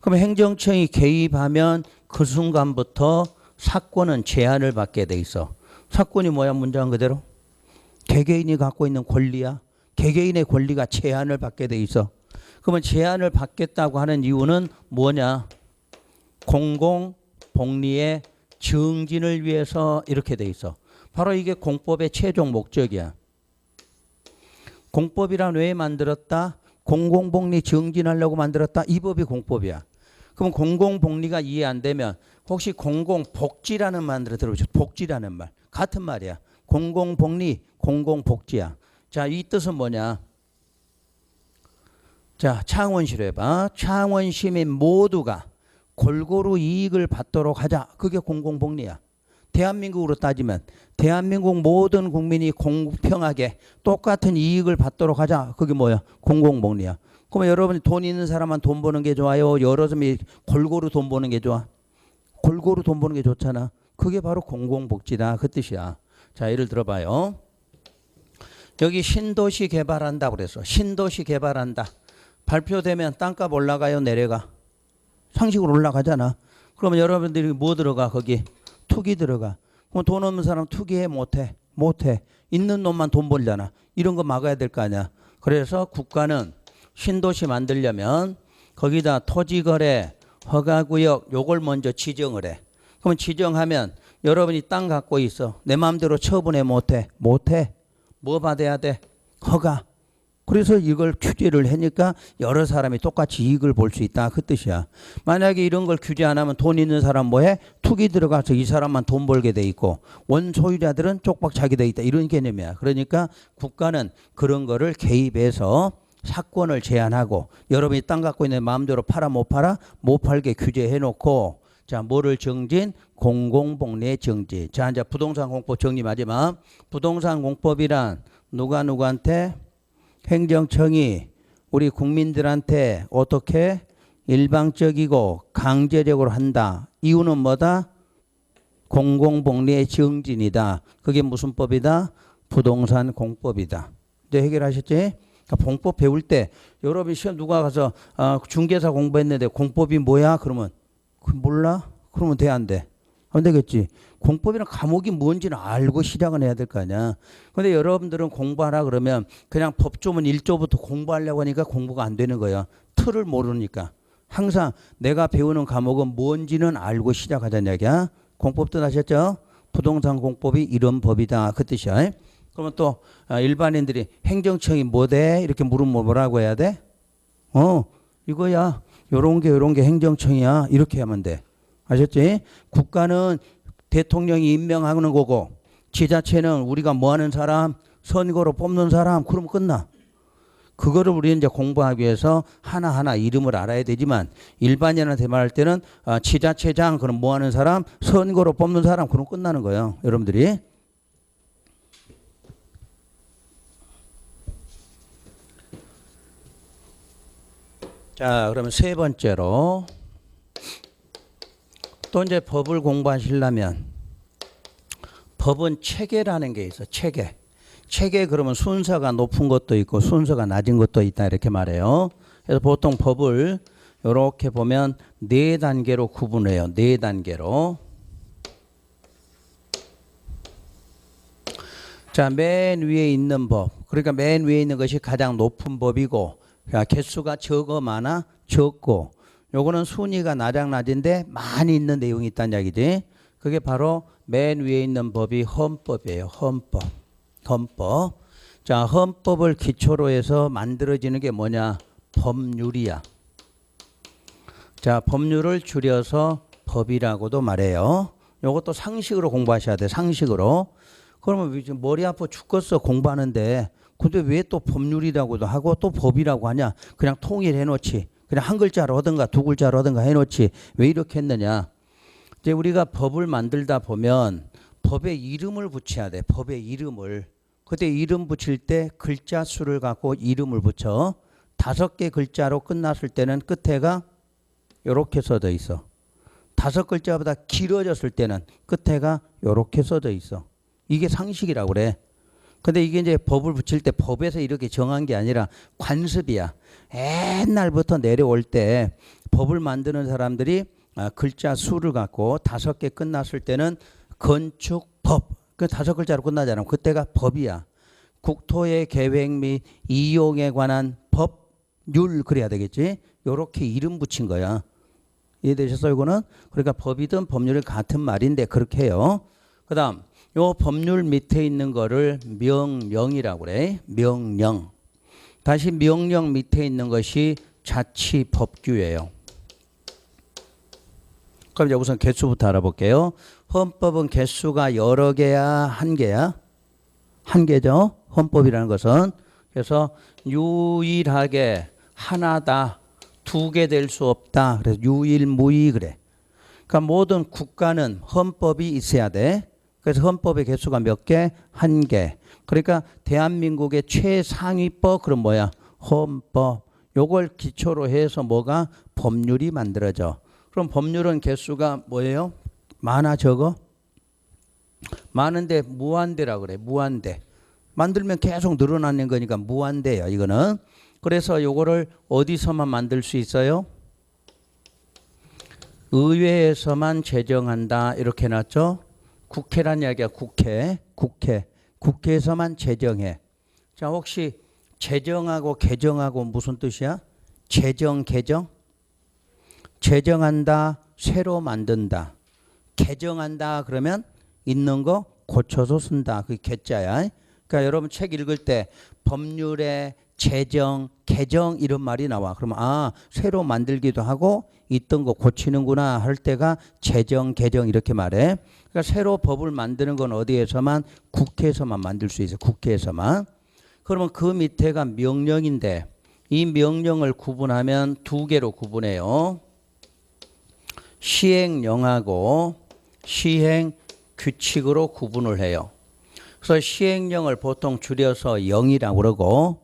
그럼 행정청이 개입하면 그 순간부터 사건은 제한을 받게 돼 있어. 사건이 뭐야? 문장 그대로 개개인이 갖고 있는 권리야. 개개인의 권리가 제한을 받게 돼 있어. 그러면 제한을 받겠다고 하는 이유는 뭐냐? 공공복리의 증진을 위해서 이렇게 돼 있어. 바로 이게 공법의 최종 목적이야. 공법이란 왜 만들었다? 공공복리 증진하려고 만들었다. 이 법이 공법이야. 그럼 공공복리가 이해 안 되면 혹시 공공복지라는 말 들어보셨죠? 복지라는 말. 같은 말이야. 공공복리, 공공복지야. 자, 이 뜻은 뭐냐? 자, 창원시로 해봐. 창원 시민 모두가 골고루 이익을 받도록 하자. 그게 공공복리야. 대한민국으로 따지면 대한민국 모든 국민이 공평하게 똑같은 이익을 받도록 하자. 그게 뭐야? 공공복리야. 그러면 여러분이 돈 있는 사람만 돈 버는 게 좋아요? 여러 사람이 골고루 돈 버는 게 좋아? 골고루 돈 버는 게 좋잖아. 그게 바로 공공복지다. 그 뜻이야. 자, 예를 들어봐요. 여기 신도시 개발한다 그랬어. 신도시 개발한다. 발표되면 땅값 올라가요? 내려가? 상식으로 올라가잖아. 그러면 여러분들이 뭐 들어가? 거기 투기 들어가. 그럼 돈 없는 사람 투기해? 못해? 못해. 있는 놈만 돈 벌잖아. 이런 거 막아야 될 거 아니야. 그래서 국가는 신도시 만들려면 거기다 토지거래, 허가구역 요걸 먼저 지정을 해. 그럼 지정하면 여러분이 땅 갖고 있어. 내 마음대로 처분해? 못해? 못해. 뭐 받아야 돼? 허가. 그래서 이걸 규제를 하니까 여러 사람이 똑같이 이익을 볼 수 있다. 그 뜻이야. 만약에 이런 걸 규제 안 하면 돈 있는 사람 뭐해? 투기 들어가서 이 사람만 돈 벌게 돼 있고 원소유자들은 쪽박 차게 돼 있다. 이런 개념이야. 그러니까 국가는 그런 거를 개입해서 사건을 제한하고 여러분이 땅 갖고 있는 마음대로 팔아 못 팔아? 못 팔게 규제해 놓고 자, 뭐를 정진? 공공복리의 정진. 자, 이제 부동산 공법 정리 마지막. 부동산 공법이란 누구한테? 행정청이 우리 국민들한테 어떻게 일방적이고 강제적으로 한다. 이유는 뭐다? 공공복리의 정진이다. 그게 무슨 법이다? 부동산 공법이다. 이제 해결하셨지? 그러니까 공법 배울 때 여러분 시험 누가 가서 중개사 공부했는데 공법이 뭐야? 그러면 몰라? 그러면 돼 안 돼? 안 되겠지. 공법이란 과목이 뭔지는 알고 시작은 해야 될 거 아니야. 근데 여러분들은 공부하라 그러면 그냥 법조문 1조부터 공부하려고 하니까 공부가 안 되는 거야. 틀을 모르니까. 항상 내가 배우는 과목은 뭔지는 알고 시작하자는 얘기야. 공법 뜻하셨죠? 부동산 공법이 이런 법이다. 그 뜻이야. 그러면 또 일반인들이 행정청이 뭐대? 이렇게 물으면 뭐라고 해야 돼? 이거야. 요런 게 행정청이야. 이렇게 하면 돼. 아셨지? 국가는 대통령이 임명하는 거고 지자체는 우리가 뭐 하는 사람? 선거로 뽑는 사람. 그러면 끝나. 그거를 우리는 이제 공부하기 위해서 하나하나 이름을 알아야 되지만 일반인한테 말할 때는 지자체장 그럼 뭐 하는 사람? 선거로 뽑는 사람. 그럼 끝나는 거예요. 여러분들이. 자, 그러면 세 번째로 또 이제 법을 공부하시려면 법은 체계라는 게 있어. 체계. 체계 그러면 순서가 높은 것도 있고 순서가 낮은 것도 있다 이렇게 말해요. 그래서 보통 법을 이렇게 보면 네 단계로 구분해요. 네 단계로. 자, 맨 위에 있는 법. 그러니까 맨 위에 있는 것이 가장 높은 법이고, 개수가 적어 많아 적고, 요거는 순위가 낮은데 많이 있는 내용이 있다는 이야기지. 그게 바로 맨 위에 있는 법이 헌법이에요. 헌법. 헌법. 자, 헌법을 기초로 해서 만들어지는 게 뭐냐? 법률이야. 자, 법률을 줄여서 법이라고도 말해요. 요것도 상식으로 공부하셔야 돼. 상식으로. 그러면 머리 아파 죽겠어 공부하는데 근데 왜 또 법률이라고도 하고 또 법이라고 하냐? 그냥 통일해 놓지. 그냥 한 글자로 하든가 두 글자로 하든가 해 놓지. 왜 이렇게 했느냐? 이제 우리가 법을 만들다 보면 법에 이름을 붙여야 돼. 법에 이름을. 그때 이름 붙일 때 글자 수를 갖고 이름을 붙여. 5개 글자로 끝났을 때는 끝에가 이렇게 써져 있어. 5글자보다 길어졌을 때는 끝에가 이렇게 써져 있어. 이게 상식이라고 그래. 근데 이게 이제 법을 붙일 때 법에서 이렇게 정한 게 아니라 관습이야. 옛날부터 내려올 때 법을 만드는 사람들이 글자 수를 갖고 5개 끝났을 때는 건축법. 그 5글자로 끝나잖아. 그때가 법이야. 국토의 계획 및 이용에 관한 법률 그래야 되겠지. 요렇게 이름 붙인 거야. 이해되셨어요? 이거는? 그러니까 법이든 법률이 같은 말인데 그렇게 해요. 그 다음 요 법률 밑에 있는 거를 명령이라고 그래. 명령. 다시 명령 밑에 있는 것이 자치법규예요. 그럼 이제 우선 개수부터 알아볼게요. 헌법은 개수가 여러 개야, 한 개야? 한 개죠. 헌법이라는 것은. 그래서 유일하게 하나다. 2개 될 수 없다. 그래서 유일무이 그래. 그러니까 모든 국가는 헌법이 있어야 돼. 그래서 헌법의 개수가 몇 개? 1개. 그러니까 대한민국의 최상위법 그럼 뭐야? 헌법. 요걸 기초로 해서 뭐가? 법률이 만들어져. 그럼 법률은 개수가 뭐예요? 많아 적어? 많은데 무한대라 그래. 무한대. 만들면 계속 늘어나는 거니까 무한대야 이거는. 그래서 요거를 어디서만 만들 수 있어요? 의회에서만 제정한다 이렇게 해놨죠. 국회란 이야기야. 국회에서만 제정해. 자, 혹시 제정하고 개정하고 무슨 뜻이야? 제정 개정? 제정한다 새로 만든다. 개정한다 그러면 있는 거 고쳐서 쓴다. 그게 개자야. 그러니까 여러분 책 읽을 때 법률에 제정, 개정 이런 말이 나와. 그러면 새로 만들기도 하고 있던 거 고치는구나 할 때가 제정, 개정 이렇게 말해. 그러니까 새로 법을 만드는 건 어디에서만? 국회에서만 만들 수 있어. 국회에서만. 그러면 그 밑에가 명령인데 이 명령을 구분하면 2개로 구분해요. 시행령하고 시행규칙으로 구분을 해요. 그래서 시행령을 보통 줄여서 영이라고 그러고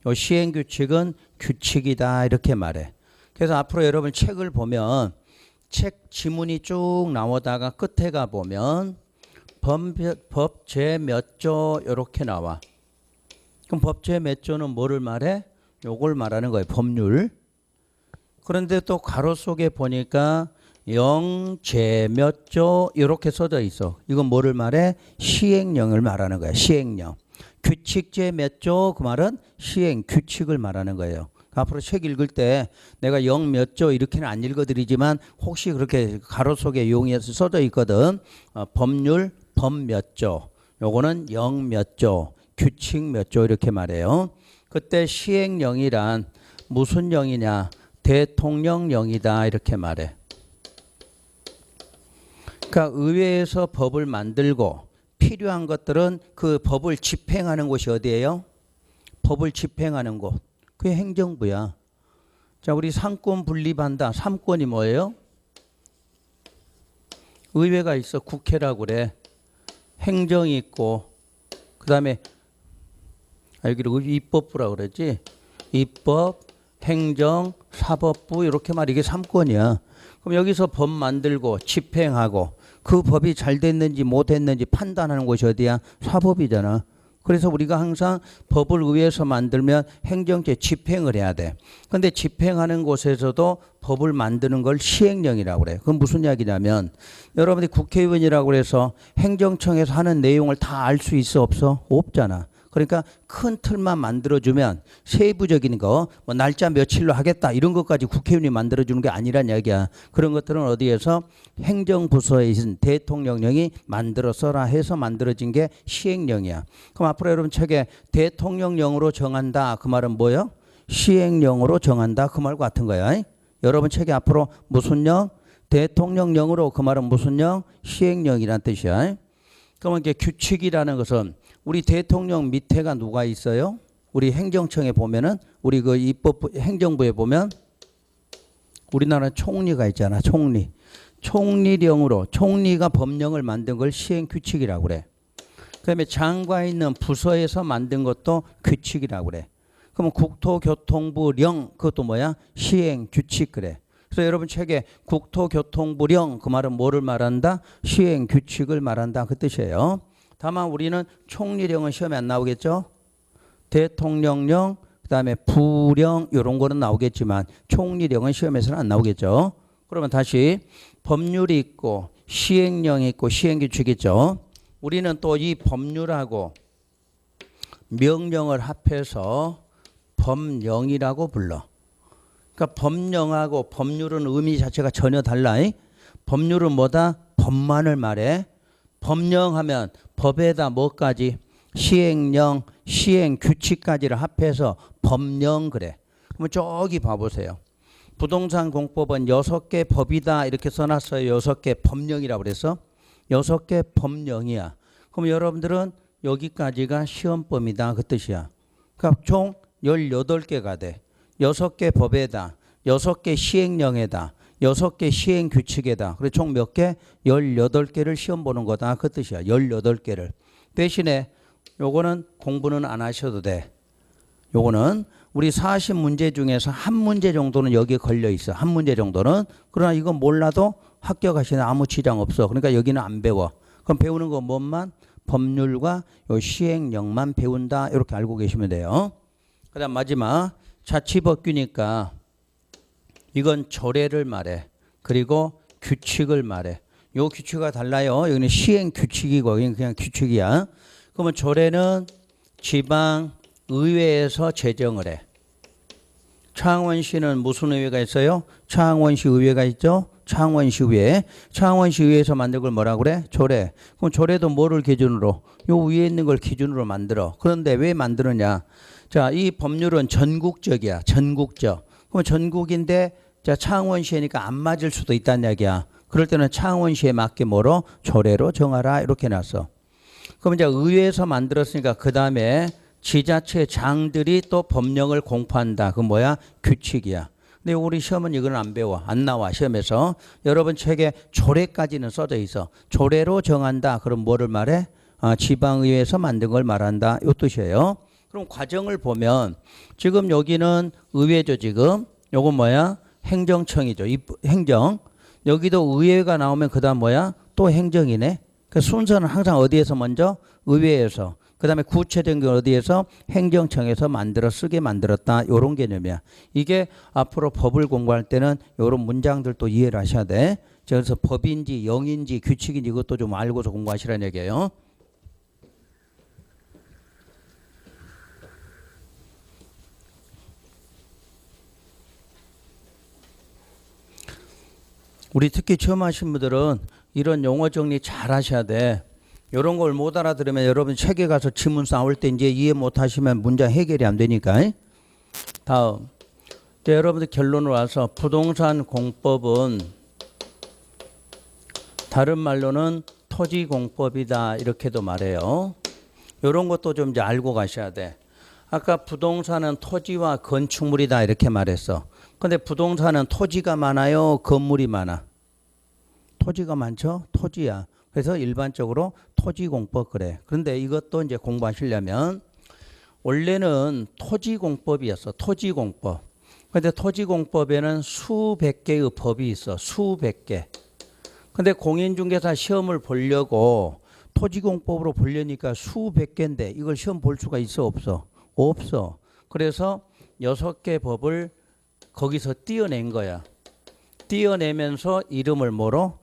요 시행규칙은 규칙이다 이렇게 말해. 그래서 앞으로 여러분 책을 보면 책 지문이 쭉 나오다가 끝에 가 보면 법제 몇 조 이렇게 나와. 그럼 법제 몇 조는 뭐를 말해? 요걸 말하는 거예요. 법률. 그런데 또 가로 속에 보니까 영제 몇 조 이렇게 써져 있어. 이건 뭐를 말해? 시행령을 말하는 거야. 시행령. 규칙제 몇 조 그 말은 시행 규칙을 말하는 거예요. 앞으로 책 읽을 때 내가 영 몇 조 이렇게는 안 읽어드리지만 혹시 그렇게 가로 속에 용해서 써져 있거든. 법률 법 몇 조. 요거는 영 몇 조. 규칙 몇 조 이렇게 말해요. 그때 시행령이란 무슨령이냐? 대통령령이다 이렇게 말해. 그러니까 의회에서 법을 만들고 필요한 것들은 그 법을 집행하는 곳이 어디예요? 법을 집행하는 곳. 그게 행정부야. 자, 우리 삼권 분립한다. 삼권이 뭐예요? 의회가 있어. 국회라고 그래. 행정이 있고 그 다음에 여기를 입법부라고 그랬지. 입법, 행정, 사법부 이렇게 말 이게 3권이야. 그럼 여기서 법 만들고 집행하고 그 법이 잘 됐는지 못 됐는지 판단하는 곳이 어디야? 사법이잖아. 그래서 우리가 항상 법을 의회에서 만들면 행정제 집행을 해야 돼. 근데 집행하는 곳에서도 법을 만드는 걸 시행령이라고 그래. 그건 무슨 이야기냐면 여러분들이 국회의원이라고 해서 행정청에서 하는 내용을 다 알 수 있어 없어? 없잖아. 그러니까 큰 틀만 만들어주면 세부적인 거, 뭐 날짜 며칠로 하겠다 이런 것까지 국회의원이 만들어주는 게 아니란 이야기야. 그런 것들은 어디에서 행정부서에 있는 대통령령이 만들어 써라 해서 만들어진 게 시행령이야. 그럼 앞으로 여러분 책에 대통령령으로 정한다 그 말은 뭐예요? 시행령으로 정한다 그 말과 같은 거야. 여러분 책에 앞으로 무슨 령? 대통령령으로 그 말은 무슨 령? 시행령이란 뜻이야. 그러면 이게 규칙이라는 것은 우리 대통령 밑에가 누가 있어요? 우리 행정청에 보면은 우리 그 입법부 행정부에 보면 우리나라 총리가 있잖아. 총리. 총리령으로 총리가 법령을 만든 걸 시행 규칙이라고 그래. 그다음에 장관 있는 부서에서 만든 것도 규칙이라고 그래. 그러면 국토교통부령 그것도 뭐야? 시행 규칙 그래. 그래서 여러분 책에 국토교통부령 그 말은 뭐를 말한다? 시행 규칙을 말한다 그 뜻이에요. 다만 우리는 총리령은 시험에 안 나오겠죠. 대통령령 그다음에 부령 이런 거는 나오겠지만 총리령은 시험에서는 안 나오겠죠. 그러면 다시 법률이 있고 시행령이 있고 시행규칙이 있죠. 우리는 또 이 법률하고 명령을 합해서 법령이라고 불러. 그러니까 법령하고 법률은 의미 자체가 전혀 달라. 법률은 뭐다? 법만을 말해. 법령하면 법에다 뭐까지? 시행령, 시행규칙까지를 합해서 법령 그래. 그럼 저기 봐보세요. 부동산 공법은 6개 법이다 이렇게 써놨어요. 6개 법령이라고 그래서 6개 법령이야. 그럼 여러분들은 여기까지가 시험범위다 그 뜻이야. 그러니까 총 18개가 돼. 6개 법에다 6개 시행령에다 6개 시행규칙에다 그래 총 몇 개? 18개를 시험 보는 거다 그 뜻이야. 18개를. 대신에 요거는 공부는 안 하셔도 돼. 요거는 우리 40문제 중에서 한 문제 정도는 여기에 걸려 있어. 한 문제 정도는. 그러나 이건 몰라도 합격하시는 아무 지장 없어. 그러니까 여기는 안 배워. 그럼 배우는 건 뭐만? 법률과 요 시행령만 배운다 이렇게 알고 계시면 돼요. 그 다음 마지막 자치법규니까 이건 조례를 말해. 그리고 규칙을 말해. 요 규칙과 달라요. 여기는 시행규칙이고 여기는 그냥 규칙이야. 그러면 조례는 지방의회에서 제정을 해. 창원시는 무슨 의회가 있어요? 창원시 의회가 있죠. 창원시 의회. 창원시 의회에서 만든 걸 뭐라고 그래? 조례. 그럼 조례도 뭐를 기준으로? 요 위에 있는 걸 기준으로 만들어. 그런데 왜 만드느냐? 자, 이 법률은 전국적이야. 전국적. 그럼 전국인데 자, 창원시니까 안 맞을 수도 있다는 얘기야. 그럴 때는 창원시에 맞게 뭐로? 조례로 정하라 이렇게 놨어. 그럼 이제 의회에서 만들었으니까 그 다음에 지자체장들이 또 법령을 공포한다. 그 뭐야? 규칙이야. 근데 우리 시험은 이건 안 배워. 안 나와 시험에서. 여러분 책에 조례까지는 써져 있어. 조례로 정한다. 그럼 뭐를 말해? 지방의회에서 만든 걸 말한다. 이 뜻이에요. 그럼 과정을 보면 지금 여기는 의회죠 지금. 요건 뭐야? 행정청이죠. 행정. 여기도 의회가 나오면 그 다음 뭐야? 또 행정이네. 그 순서는 항상 어디에서 먼저? 의회에서. 그 다음에 구체적인 건 어디에서? 행정청에서 만들어 쓰게 만들었다. 이런 개념이야. 이게 앞으로 법을 공부할 때는 이런 문장들도 이해를 하셔야 돼. 그래서 법인지 영인지 규칙인지 이것도 좀 알고서 공부하시라는 얘기예요. 우리 특히 처음 하신 분들은 이런 용어 정리 잘 하셔야 돼. 이런 걸 못 알아들으면 여러분 책에 가서 지문 싸울 때 이제 이해 못 하시면 문제 해결이 안 되니까. 다음. 이제 여러분들 결론으로 와서 부동산 공법은 다른 말로는 토지공법이다 이렇게도 말해요. 이런 것도 좀 이제 알고 가셔야 돼. 아까 부동산은 토지와 건축물이다 이렇게 말했어. 근데 부동산은 토지가 많아요? 건물이 많아? 토지가 많죠? 토지야. 그래서 일반적으로 토지공법 그래. 그런데 이것도 이제 공부하시려면 원래는 토지공법이었어. 토지공법. 근데 토지공법에는 수백 개의 법이 있어. 수백 개. 근데 공인중개사 시험을 보려고 토지공법으로 보려니까 수백 개인데 이걸 시험 볼 수가 있어 없어? 없어. 그래서 6개 법을 거기서 띄어낸 거야. 띄어내면서 이름을 뭐로?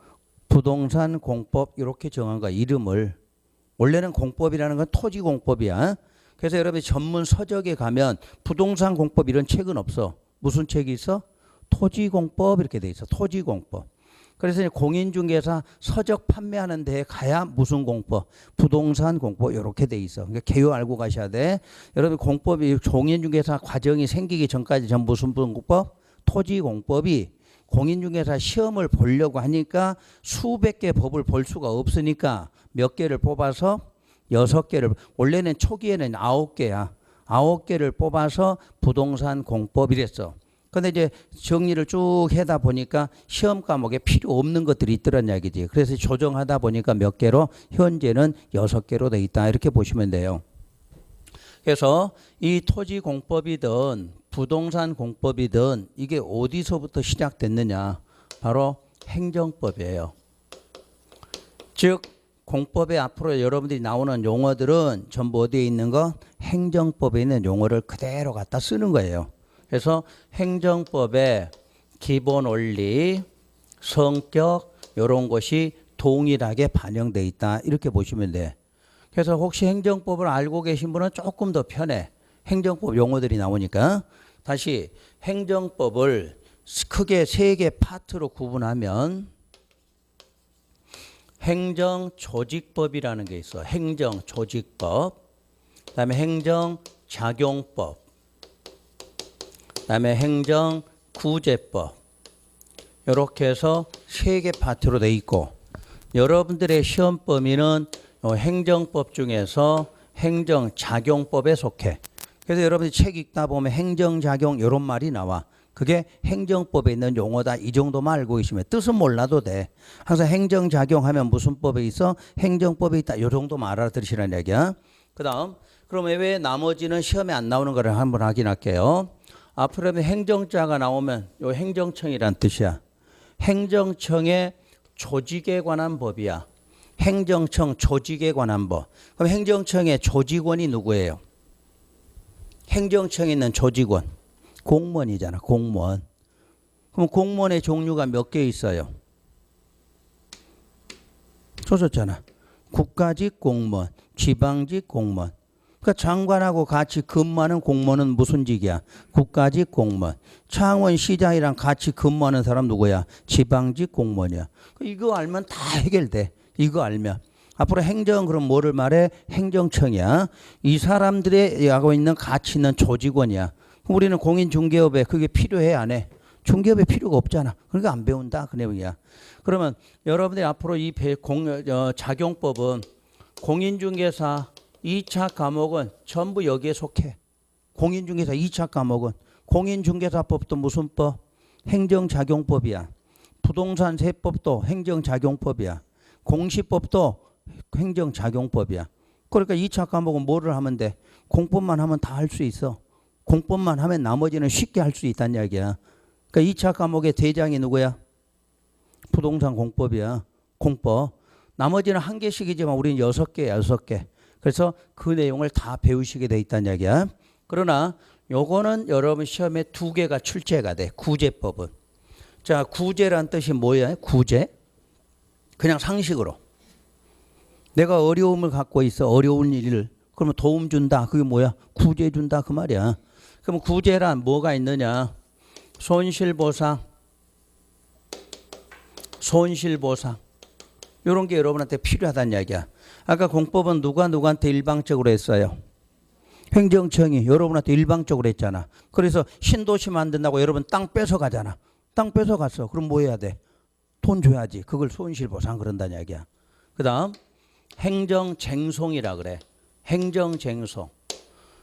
부동산 공법 이렇게 정한 거야. 이름을. 원래는 공법이라는 건 토지공법이야. 그래서 여러분이 전문 서적에 가면 부동산 공법 이런 책은 없어. 무슨 책이 있어? 토지공법 이렇게 돼 있어. 토지공법. 그래서 공인중개사 서적 판매하는 데에 가야 무슨 공법? 부동산 공법 이렇게 돼 있어. 그러니까 개요 알고 가셔야 돼. 여러분 공법이 공인중개사 과정이 생기기 전까지 전 무슨 공법? 토지공법이 공인중개사 시험을 보려고 하니까 수백 개 법을 볼 수가 없으니까 몇 개를 뽑아서 6개를 원래는 초기에는 9개야. 9개를 뽑아서 부동산 공법이랬어. 근데 이제 정리를 쭉 하다 보니까 시험 과목에 필요 없는 것들이 있더란 이야기지. 그래서 조정하다 보니까 몇 개로 현재는 6개로 돼 있다. 이렇게 보시면 돼요. 그래서 이 토지 공법이든 부동산 공법이든 이게 어디서부터 시작됐느냐? 바로 행정법이에요. 즉 공법에 앞으로 여러분들이 나오는 용어들은 전부 어디에 있는 거? 행정법에 있는 용어를 그대로 갖다 쓰는 거예요. 그래서 행정법의 기본 원리, 성격 이런 것이 동일하게 반영돼 있다. 이렇게 보시면 돼. 그래서 혹시 행정법을 알고 계신 분은 조금 더 편해. 행정법 용어들이 나오니까. 다시 행정법을 크게 3개 파트로 구분하면 행정조직법이라는 게 있어. 행정조직법. 그다음에 행정작용법. 그다음에 행정구제법. 이렇게 해서 3개 파트로 돼 있고 여러분들의 시험 범위는 행정법 중에서 행정작용법에 속해. 그래서 여러분들이 책 읽다 보면 행정작용 이런 말이 나와. 그게 행정법에 있는 용어다. 이 정도만 알고 계시면 뜻은 몰라도 돼. 항상 행정작용하면 무슨 법에 있어? 행정법에 있다. 이 정도만 알아들으시라는 얘기야. 그 다음 그럼 왜 나머지는 시험에 안 나오는 거를 한번 확인할게요. 앞으로 행정자가 나오면 요 행정청이란 뜻이야. 행정청의 조직에 관한 법이야. 행정청 조직에 관한 법. 그럼 행정청의 조직원이 누구예요? 행정청에 있는 조직원. 공무원이잖아. 공무원. 그럼 공무원의 종류가 몇 개 있어요? 써줬잖아. 국가직 공무원, 지방직 공무원. 그러니까 장관하고 같이 근무하는 공무원은 무슨 직이야? 국가직 공무원. 창원시장이랑 같이 근무하는 사람 누구야? 지방직 공무원이야. 이거 알면 다 해결돼. 이거 알면. 앞으로 행정 그럼 뭐를 말해? 행정청이야. 이 사람들이 하고 있는 가치 있는 조직원이야. 우리는 공인중개업에 그게 필요해 안 해? 중개업에 필요가 없잖아. 그러니까 안 배운다 그 내용이야. 그러면 여러분들이 앞으로 이 작용법은 공인중개사 2차 과목은 전부 여기에 속해. 공인중개사 2차 과목은 공인중개사법도 무슨 법? 행정작용법이야. 부동산세법도 행정작용법이야. 공시법도 행정작용법이야. 그러니까 2차 과목은 뭐를 하면 돼? 공법만 하면 다 할 수 있어. 공법만 하면 나머지는 쉽게 할 수 있다는 이야기야. 그러니까 2차 과목의 대장이 누구야? 부동산 공법이야. 공법. 나머지는 한 개씩이지만 우리는 6개야. 6개. 그래서 그 내용을 다 배우시게 돼 있다는 이야기야. 그러나 요거는 여러분 시험에 2개가 출제가 돼. 구제법은. 자, 구제란 뜻이 뭐야? 구제. 그냥 상식으로. 내가 어려움을 갖고 있어. 어려운 일을. 그러면 도움 준다. 그게 뭐야? 구제 준다. 그 말이야. 그럼 구제란 뭐가 있느냐? 손실보상. 손실보상. 이런 게 여러분한테 필요하다는 이야기야. 아까 공법은 누구한테 일방적으로 했어요? 행정청이 여러분한테 일방적으로 했잖아. 그래서 신도시 만든다고 여러분 땅 뺏어가잖아. 땅 뺏어갔어. 그럼 뭐 해야 돼? 돈 줘야지. 그걸 손실보상 그런다는 이야기야. 그 다음 행정쟁송이라 그래. 행정쟁송.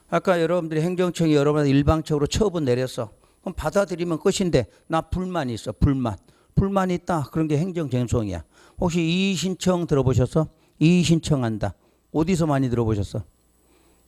아까 여러분들이 행정청이 여러분한테 일방적으로 처분 내렸어. 그럼 받아들이면 끝인데 나 불만 있어. 불만 있다. 그런 게 행정쟁송이야. 혹시 이의신청 들어보셨어? 이의신청한다. 어디서 많이 들어보셨어?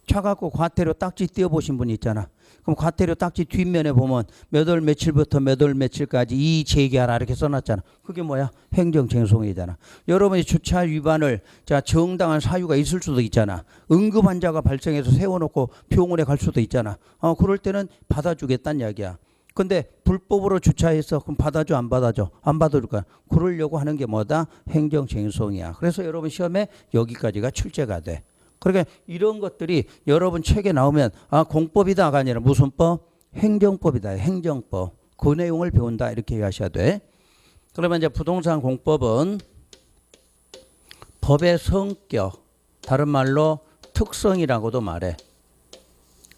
차 갖고 과태료 딱지 띄워보신 분 있잖아. 그럼 과태료 딱지 뒷면에 보면 몇 월 며칠부터 몇 월 며칠까지 이 제기하라 이렇게 써놨잖아. 그게 뭐야? 행정쟁송이잖아. 여러분이 주차 위반을 자 정당한 사유가 있을 수도 있잖아. 응급 환자가 발생해서 세워놓고 병원에 갈 수도 있잖아. 그럴 때는 받아주겠다는 이야기야. 근데 불법으로 주차해서 그럼 받아줘 안 받아줘? 안 받아줄 거야. 그러려고 하는 게 뭐다? 행정쟁송이야. 그래서 여러분 시험에 여기까지가 출제가 돼. 그러니까 이런 것들이 여러분 책에 나오면 공법이다가 아니라 무슨 법? 행정법이다. 행정법. 그 내용을 배운다 이렇게 얘기하셔야 돼. 그러면 이제 부동산 공법은 법의 성격, 다른 말로 특성이라고도 말해.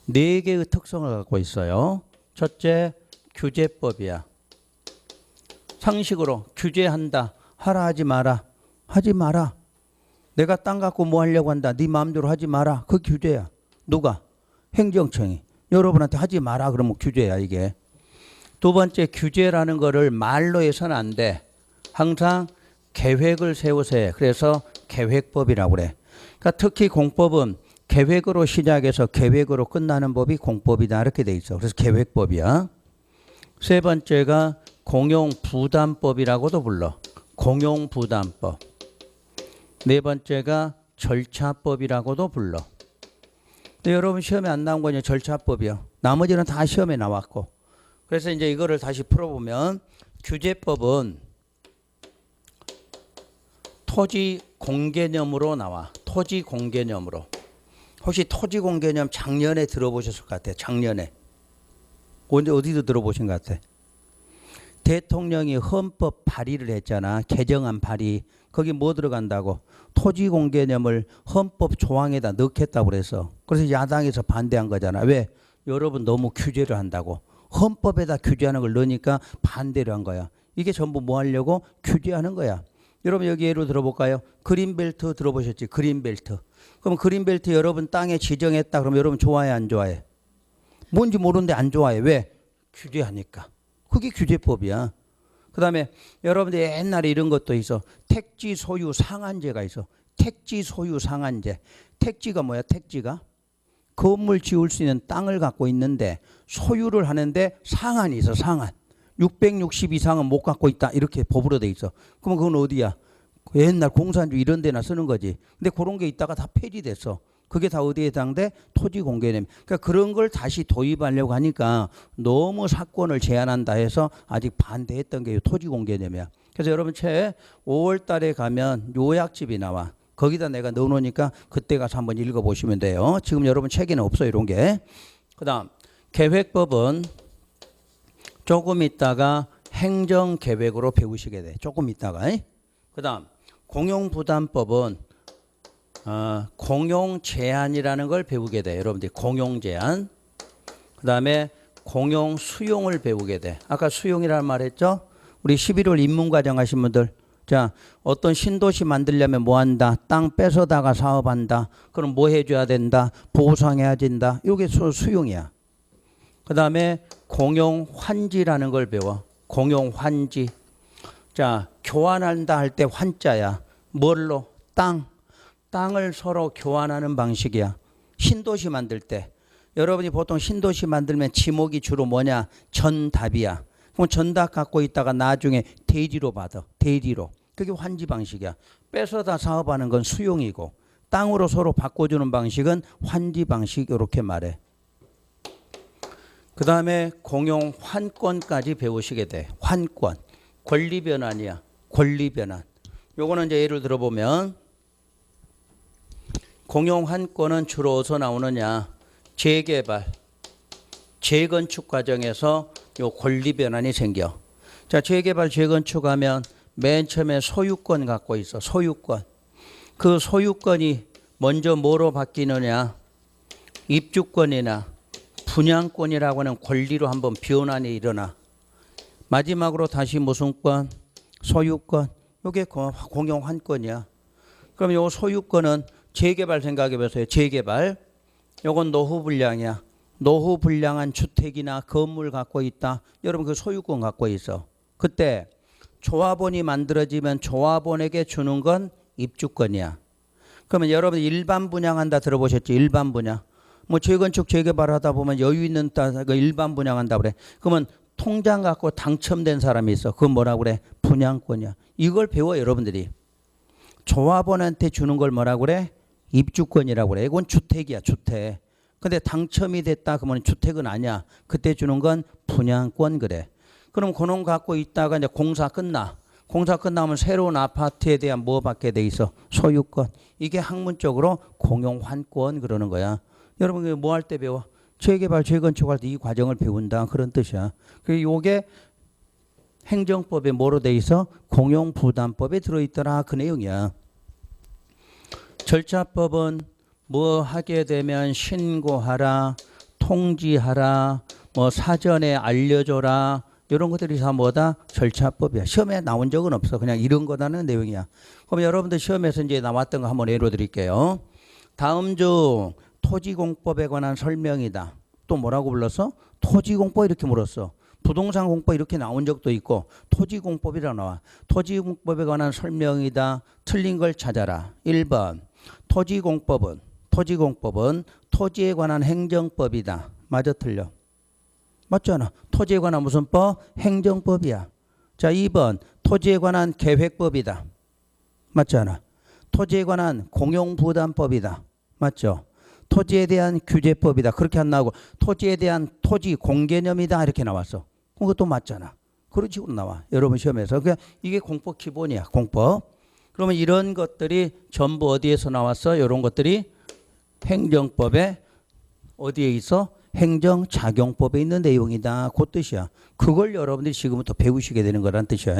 4개의 특성을 갖고 있어요. 첫째, 규제법이야. 상식으로 규제한다. 하라 하지 마라. 하지 마라. 내가 땅 갖고 뭐 하려고 한다. 네 마음대로 하지 마라. 그 규제야. 누가? 행정청이. 여러분한테 하지 마라 그러면 규제야 이게. 두 번째, 규제라는 거를 말로 해서는 안 돼. 항상 계획을 세우세요. 그래서 계획법이라고 그래. 그러니까 특히 공법은 계획으로 시작해서 계획으로 끝나는 법이 공법이다 이렇게 돼 있어. 그래서 계획법이야. 세 번째가 공용부담법이라고도 불러. 공용부담법. 네 번째가 절차법이라고도 불러. 근데 여러분 시험에 안 나온 거냐? 절차법이요. 나머지는 다 시험에 나왔고. 그래서 이제 이거를 다시 풀어보면 규제법은 토지 공개념으로 나와. 토지 공개념으로. 혹시 토지 공개념 작년에 들어보셨을 것 같아요. 작년에. 언제 어디서 들어보신 것 같아? 대통령이 헌법 발의를 했잖아. 개정안 발의. 거기 뭐 들어간다고? 토지 공개념을 헌법 조항에다 넣겠다고 그래서. 그래서 야당에서 반대한 거잖아. 왜? 여러분 너무 규제를 한다고. 헌법에다 규제하는 걸 넣으니까 반대를 한 거야. 이게 전부 뭐 하려고? 규제하는 거야. 여러분 여기 예로 들어볼까요? 그린벨트 들어보셨지? 그린벨트. 그럼 그린벨트 여러분 땅에 지정했다. 그럼 여러분 좋아해 안 좋아해? 뭔지 모르는데 안 좋아해. 왜? 규제하니까. 그게 규제법이야. 그 다음에 여러분들 옛날에 이런 것도 있어. 택지 소유 상한제가 있어. 택지 소유 상한제. 택지가 뭐야? 택지가 건물 지을 수 있는 땅을 갖고 있는데 소유를 하는데 상한이 있어. 상한. 660 이상은 못 갖고 있다. 이렇게 법으로 돼 있어. 그러면 그건 어디야? 옛날 공산주 이런 데나 쓰는 거지. 근데 그런 게 있다가 다 폐지됐어. 그게 다 어디에 해당돼? 토지 공개념. 그러니까 그런 걸 다시 도입하려고 하니까 너무 사건을 제한한다 해서 아직 반대했던 게 토지 공개념이야. 그래서 여러분 책 5월 달에 가면 요약집이 나와. 거기다 내가 넣어놓으니까 그때 가서 한번 읽어보시면 돼요. 지금 여러분 책에는 없어요. 이런 게. 그 다음 계획법은 조금 있다가 행정계획으로 배우시게 돼. 조금 있다가. 그 다음 공용부담법은 공용제한이라는 걸 배우게 돼. 여러분들이 공용제한. 그 다음에 공용수용을 배우게 돼. 아까 수용이라는 말 했죠? 우리 11월 입문과정 하신 분들. 자, 어떤 신도시 만들려면 뭐 한다? 땅 뺏어다가 사업한다. 그럼 뭐 해줘야 된다? 보상해야 된다. 이게 수용이야. 그 다음에 공용환지라는 걸 배워. 공용환지. 자, 교환한다 할 때 환자야. 뭘로? 땅. 땅을 서로 교환하는 방식이야. 신도시 만들 때. 여러분이 보통 신도시 만들면 지목이 주로 뭐냐? 전답이야. 그럼 전답 갖고 있다가 나중에 대지로 받아. 대지로. 그게 환지 방식이야. 뺏어다 사업하는 건 수용이고 땅으로 서로 바꿔주는 방식은 환지 방식 이렇게 말해. 그 다음에 공용 환권까지 배우시게 돼. 환권. 권리변환이야. 권리변환. 요거는 이제 예를 들어보면 공용 환권은 주로 어디서 나오느냐? 재개발, 재건축 과정에서 요 권리 변환이 생겨. 자, 재개발, 재건축하면 맨 처음에 소유권 갖고 있어. 소유권. 그 소유권이 먼저 뭐로 바뀌느냐? 입주권이나 분양권이라고 하는 권리로 한번 변환이 일어나. 마지막으로 다시 무슨 권? 소유권. 요게 공용 환권이야. 그럼 요 소유권은 재개발 생각해 보세요. 재개발. 요건 노후 분량이야. 노후 분량한 주택이나 건물 갖고 있다. 여러분 그 소유권 갖고 있어. 그때 조합원이 만들어지면 조합원에게 주는 건 입주권이야. 그러면 여러분 일반 분양한다 들어보셨죠? 일반 분양. 뭐 재건축 재개발하다 보면 여유 있는 땅 일반 분양한다 그래. 그러면 통장 갖고 당첨된 사람이 있어. 그건 뭐라고 그래? 분양권이야. 이걸 배워 여러분들이. 조합원한테 주는 걸 뭐라고 그래? 입주권이라고 그래. 이건 주택이야, 주택. 근데 당첨이 됐다 그러면 주택은 아니야. 그때 주는 건 분양권 그래. 그럼 그놈 갖고 있다가 이제 공사 끝나. 공사 끝나면 새로운 아파트에 대한 뭐 받게 돼 있어? 소유권. 이게 학문적으로 공용환권 그러는 거야. 여러분 뭐 할 때 배워? 재개발, 재건축할 때 이 과정을 배운다 그런 뜻이야. 그리고 이게 행정법에 뭐로 돼 있어? 공용부담법에 들어있더라 그 내용이야. 절차법은 뭐 하게 되면 신고하라, 통지하라, 뭐 사전에 알려줘라 이런 것들이 다 뭐다? 절차법이야. 시험에 나온 적은 없어. 그냥 이런 거다는 내용이야. 그럼 여러분들 시험에서 이제 나왔던 거 한번 예로 드릴게요. 다음 중 토지공법에 관한 설명이다. 또 뭐라고 불렀어? 토지공법 이렇게 물었어. 부동산 공법 이렇게 나온 적도 있고 토지공법이라 나와. 토지공법에 관한 설명이다. 틀린 걸 찾아라. 1번 토지공법은 토지에 관한 행정법이다. 맞아 틀려? 맞잖아. 토지에 관한 무슨 법? 행정법이야. 자 2번 토지에 관한 계획법이다. 맞잖아. 토지에 관한 공용부담법이다. 맞죠? 토지에 대한 규제법이다. 그렇게 안 나오고 토지에 대한 토지 공개념이다 이렇게 나왔어. 그것도 맞잖아. 그런 식으로 나와. 여러분 시험에서. 그러니까 이게 공법 기본이야. 공법. 그러면 이런 것들이 전부 어디에서 나왔어? 이런 것들이 행정법에 어디에 있어? 행정작용법에 있는 내용이다. 그 뜻이야. 그걸 여러분들이 지금부터 배우시게 되는 거란 뜻이야.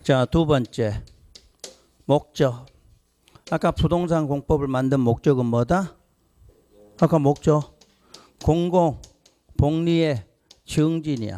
자, 두 번째. 목적. 아까 부동산 공법을 만든 목적은 뭐다? 아까 목적. 공공, 복리의 증진이야.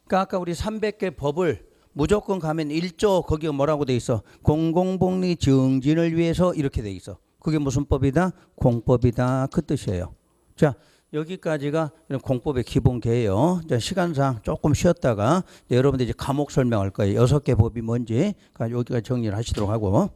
그러니까 아까 우리 300개 법을 무조건 가면 1조 거기가 뭐라고 돼 있어? 공공복리 증진을 위해서 이렇게 돼 있어. 그게 무슨 법이다? 공법이다. 그 뜻이에요. 자, 여기까지가 공법의 기본계예요. 자, 시간상 조금 쉬었다가 여러분들 이제 과목 설명할 거예요. 6개 법이 뭔지 여기까지 정리를 하시도록 하고.